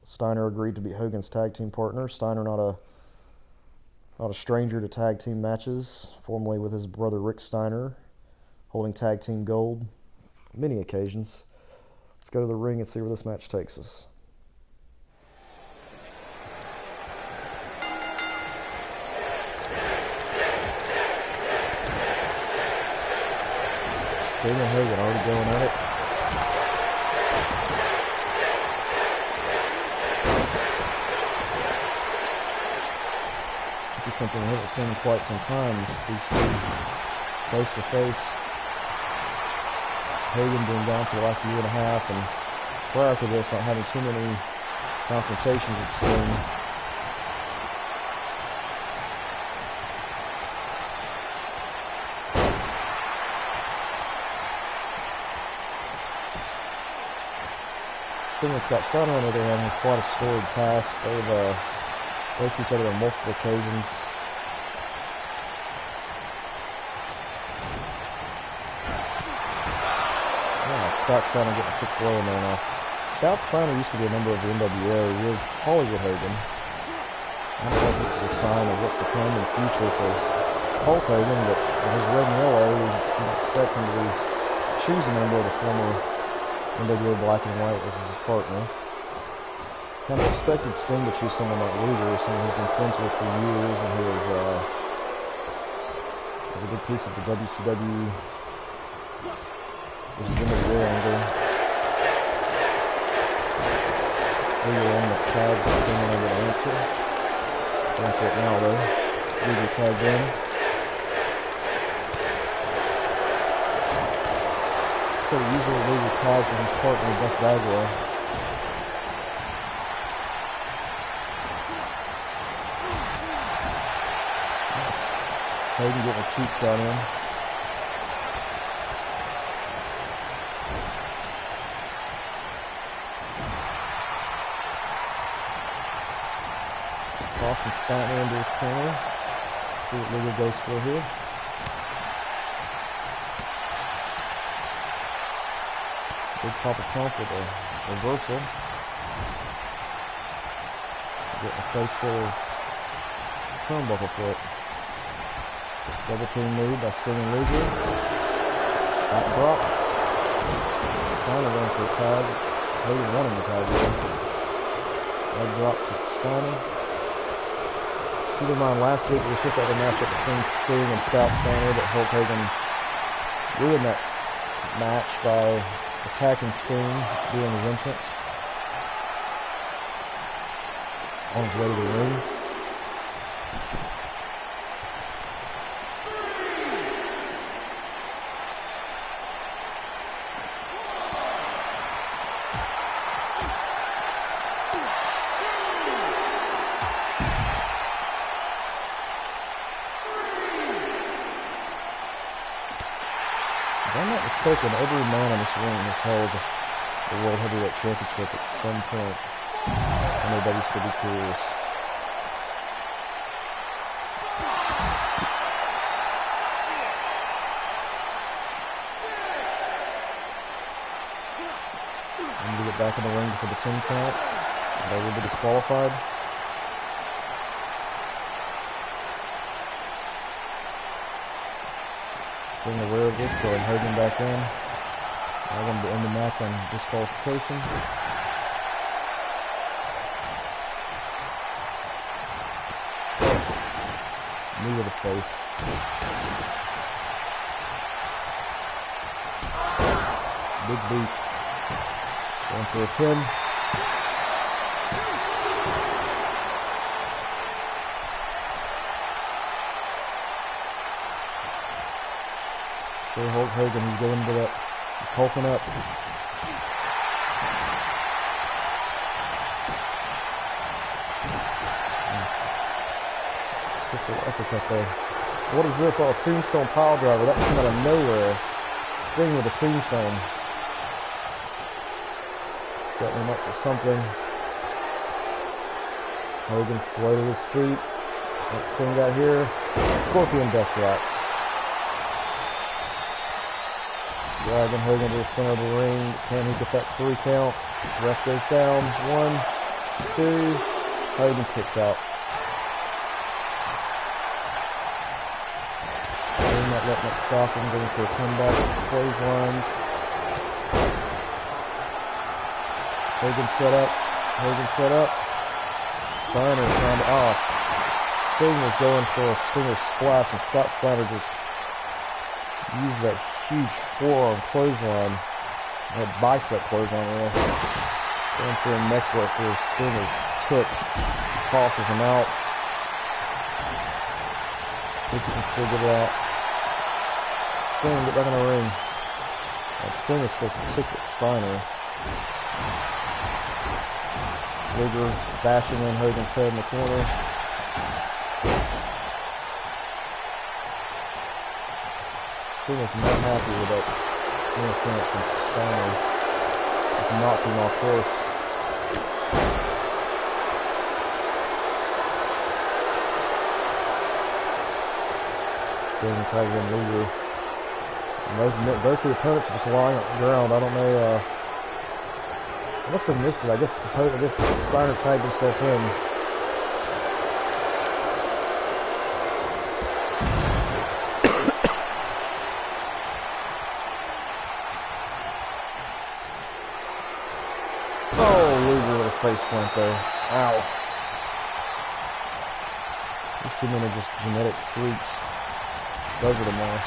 Steiner agreed to be Hogan's tag team partner. Steiner not a stranger to tag team matches, formerly with his brother Rick Steiner, holding tag team gold on many occasions. Let's go to the ring and see where this match takes us. Sting and Hogan already going at it. This is something we haven't seen in quite some time. These two face to face. Hogan being down for the last year and a half, and prior to this, not having too many confrontations with Sting. Sting and Scott Steiner, on the other hand, have quite a storied past. They've faced each other on multiple occasions. Scott Steiner getting a quick blow in there now. Scott Steiner used to be a member of the NWO with Hollywood Hogan. I don't know if this is a sign of what's to come in the future for Hulk Hogan, but with his red and yellow, you expect him to choose a member of the former NWO Black and White as his partner. Kind of expected Sting to choose someone like Luger, someone he's been friends with for years, and who is a good piece of the WCW. This is into the rear angle. Luger on the tag, but Sting unable to answer. Going for it now though. Luger tagged in. said, he usually loses tags with his partner, Buck Bagwell. Hogan getting a cheap shot in. Austin Steiner into his corner. See what Luger goes for here. Big Papa Pump with a reversal. Getting a face full of turnbuckle foot. Double team lead by Sting and Luger. Back drop. Steiner going for a tag. Hogan wanting the tag here. Leg drop to Steiner. Keep in mind, last week we took out the matchup between Sting and Scott Steiner, but Hulk Hogan ruined that match by attacking Sting during his entrance on his way to the ring. If I'm not mistaken, every man in this ring has held the World Heavyweight Championship at some point in their WCW careers. And to get back in the ring for the 10 count, they will be disqualified. Being aware of this, throwing Hogan back in. I want to end the match on disqualification. Knee to the face. Big boot. Going for a pin. So Hulk Hogan, he's going to that, he's hulking up. Triple uppercut there. What is this? Oh, a tombstone pile driver. That came out of nowhere. Sting with a tombstone. Setting him up for something. Hogan slow to his feet. What Sting got here? Scorpion death drop. Dragging Hogan to the center of the ring. Can he get that 3 count? Ref goes down. 1, 2. Hogan kicks out. Hogan not letting it stop him. Going for a comeback. Clotheslines. Hogan set up. Hogan set up. Steiner trying to off. Sting was going for a Stinger splash, and Scott Steiner just used that huge forearm clothesline, that bicep clothesline really. Going for a neck breaker. Sting is tipped, tosses him out. See if he can still get it out. Sting, get back in the ring. Sting is still tipped at Steiner. Luger bashing in Hogan's head in the corner. Sting is not happy with that interference from Steiner. Just knocked him off course. Sting tagging Luger. And both the opponents are just lying on the ground. I don't know, I must have missed it. I guess Steiner tagged himself in. Oh, Luger with a face plant there. Ow. These two men are just genetic freaks. Over them all.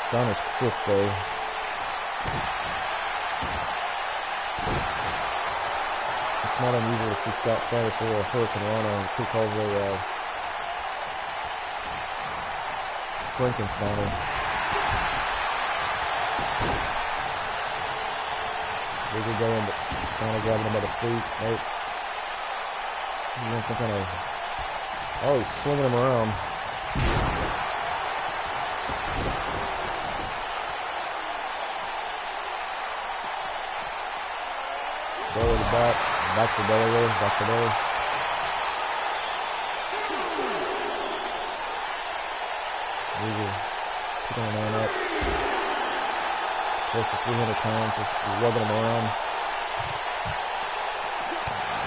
Steiner's quick though. It's not unusual to see Scott Steiner for a Hurricane Rana. He calls a Frankensteiner. Luger going, but Steiner grabbing him by the feet. Nope. He wants some kind of... Oh, he's swinging him around. Belly to back to belly there, back to belly. Luger picking a man up. Close to 300 pounds, just rubbing him around.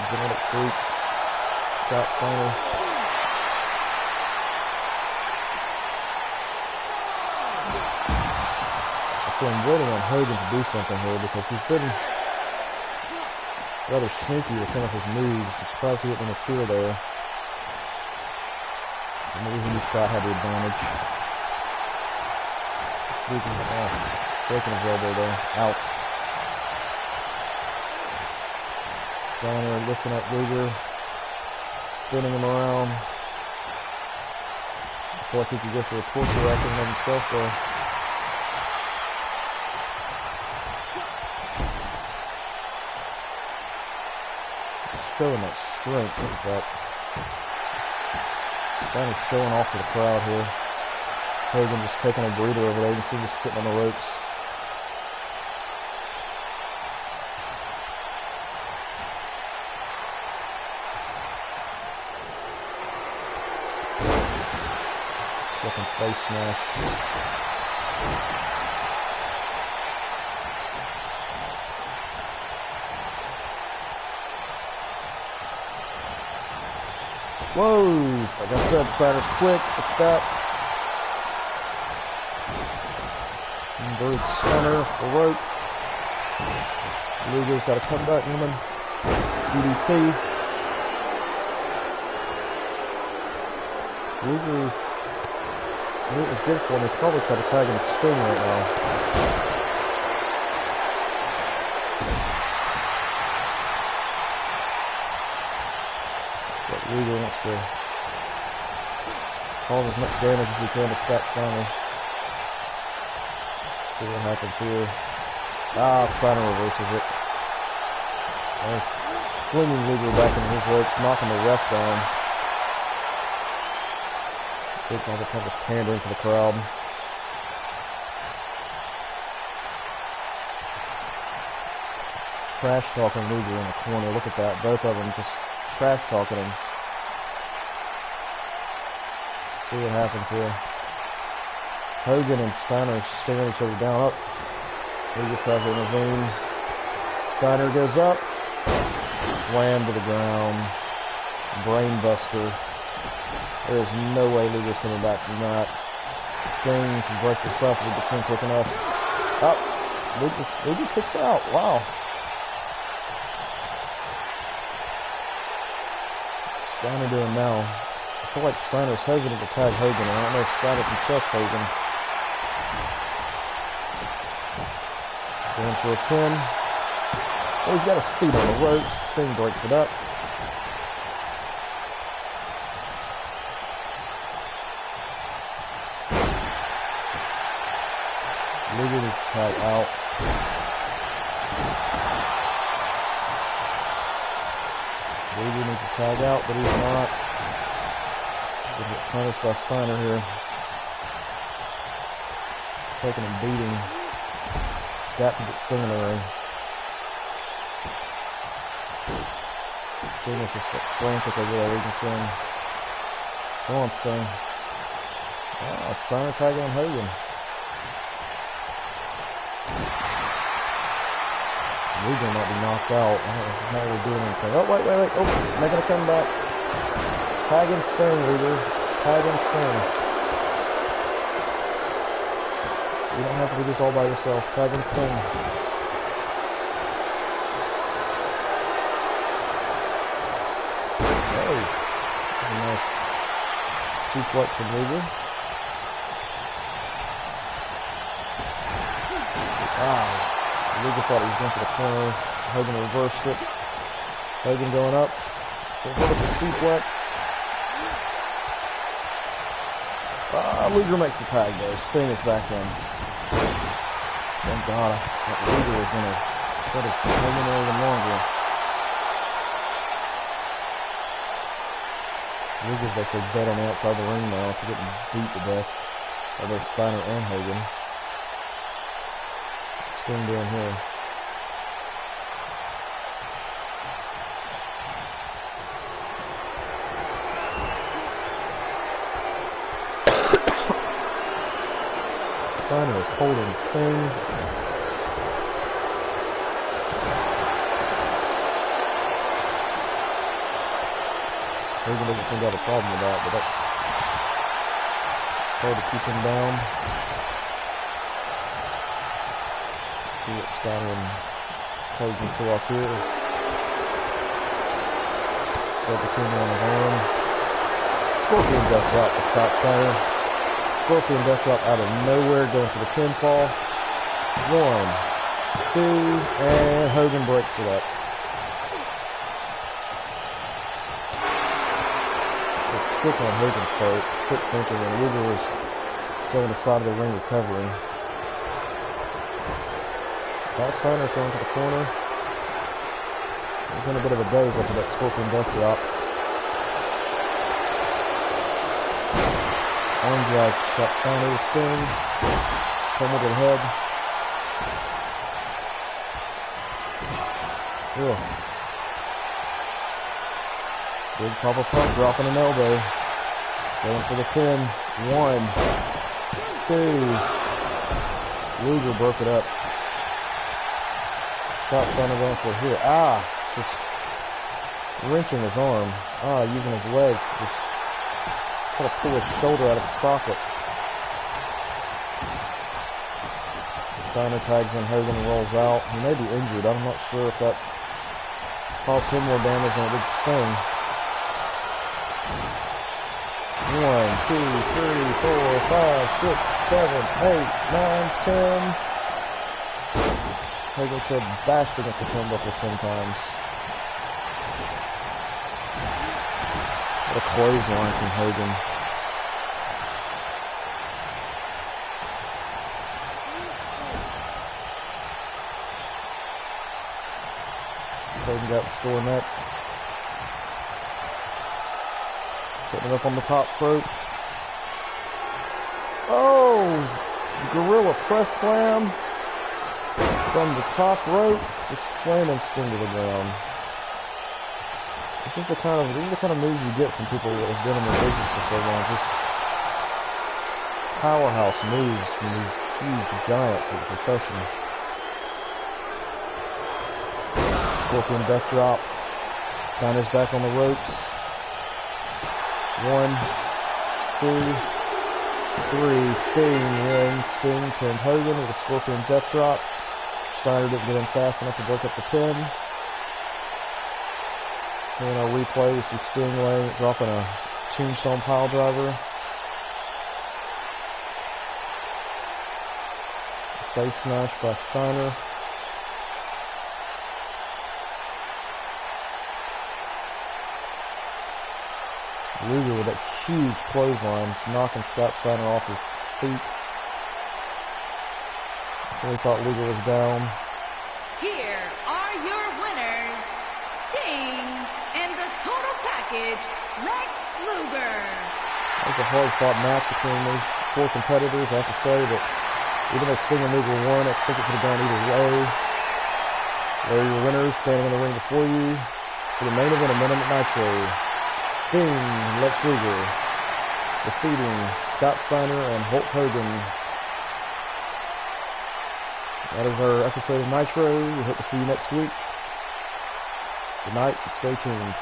Getting up feet. Scott Steiner. So I'm waiting on Hogan to do something here because he's been rather sneaky with some of his moves. I'm surprised he didn't interfere there. Maybe he knew Scott had the advantage. Breaking his elbow there. Out. Steiner lifting up Luger. Spinning him around. I feel like he could go for a torture action of himself there. Showing that strength. Look at that. Steiner's showing off to the crowd here. Hogan just taking a breather over there. You can see him just sitting on the ropes. Second face smash. Whoa! Like I said, Steiner's quick. What's that? Inverted Steiner, the rope. Luger's got a comeback woman. DDT. Luger, I knew it was good for him. He's probably trying to tag in Sting right now. But Luger wants to cause as much damage as he can to Scott Steiner. See what happens here. Steiner reverses it. Swinging Luger back into his ropes, knocking the ref down. Big Michael Temple's pandering to the crowd. Trash talking Luger in the corner. Look at that. Both of them just trash talking him. See what happens here. Hogan and Steiner staring each other down. Up. Luger tries to intervene. Steiner goes up. Slam to the ground. Brain buster. There is no way Luger's coming back from that. Sting can break this up if he gets in quick enough. Up. Luger kicked out. Wow. Steiner doing now? I feel like Steiner's hesitant to tag Hogan. I don't know if Steiner can trust Hogan. Going for a pin. Oh, he's got his feet on the ropes. Sting breaks it up. Luger needs to tag out. Luger needs to tag out, but he's not. He'll get punished by Steiner here. Taking a beating. Got to get Sting in the ring. Sting is just frantic over there. We can see him. Come on, Sting. Steiner tagging on Hogan. Luger might be knocked out. I don't know how they're doing anything. Oh, wait. Oh, making a comeback. Tagging Sting, Luger. Tagging Sting. You don't have to do this all by yourself. Tagging Sting. Oh. A nice suplex from Luger. Wow. Luger thought he was going to the corner. Hogan reversed it. Hogan going up. Vertical suplex. Luger makes the tag though. Sting is back in. Thank God that Luger was going to try to hang in there even longer. Luger's basically dead on the outside of the ring now after getting beat to death by both Steiner and Hogan. Sting down here. Steiner is holding Sting. Hogan doesn't seem to have a problem with that, but that's hard to keep him down. Let's see what Steiner and Hogan pull off here. Got the finger on his arm. Scorpion death drop to stop Steiner. Scorpion death drop out of nowhere, going for the pinfall. 1, 2, and Hogan breaks it up. Just quick on Hogan's part, quick thinking, and Luger was still on the side of the ring recovering. Scott Steiner thrown to the corner. He's in a bit of a doze after that Scorpion death drop. Arm drag, shot Steiner to Sting. Pummel to the head. Ugh. Big Papa Pump dropping an elbow. Going for the pin. 1, 2. Luger broke it up. Scott Steiner going for it here. Just wrenching his arm. Using his legs. Just try to pull his shoulder out of the socket. Steiner tags in Hogan and rolls out. He may be injured. I'm not sure if that caused him more damage than it did Sting. 1, 2, 3, 4, 5, 6, 7, 8, 9, 10. Hogan said bashed against the turnbuckle 10 times. What a clothesline from Hogan. Hogan got the score next. Putting it up on the top rope. Oh! Gorilla press slam from the top rope. Just slamming Sting to the ground. These are the kind of moves you get from people that have been in the business for so long. Just powerhouse moves from these huge giants of the profession. Scorpion death drop. Steiner's back on the ropes. 1, 2, 3. Sting wins. Sting pinned Hogan with a Scorpion death drop. Steiner didn't get in fast enough to break up the pin. And our replay, we see Sting dropping a tombstone pile driver. Face smash by Steiner. Luger with that huge clothesline, knocking Scott Steiner off his feet. So we thought Luger was down. Here are your winners, Sting and the total package, Lex Luger. It was a hard-fought match between these 4 competitors. I have to say that even though Sting and Luger won, I think it could have gone either way. There are your winners, standing in the ring before you for the main event of Minute Nitro. Sting and Lex Luger defeating Scott Steiner and Hulk Hogan. That is our episode of Nitro. We hope to see you next week. Good night and stay tuned.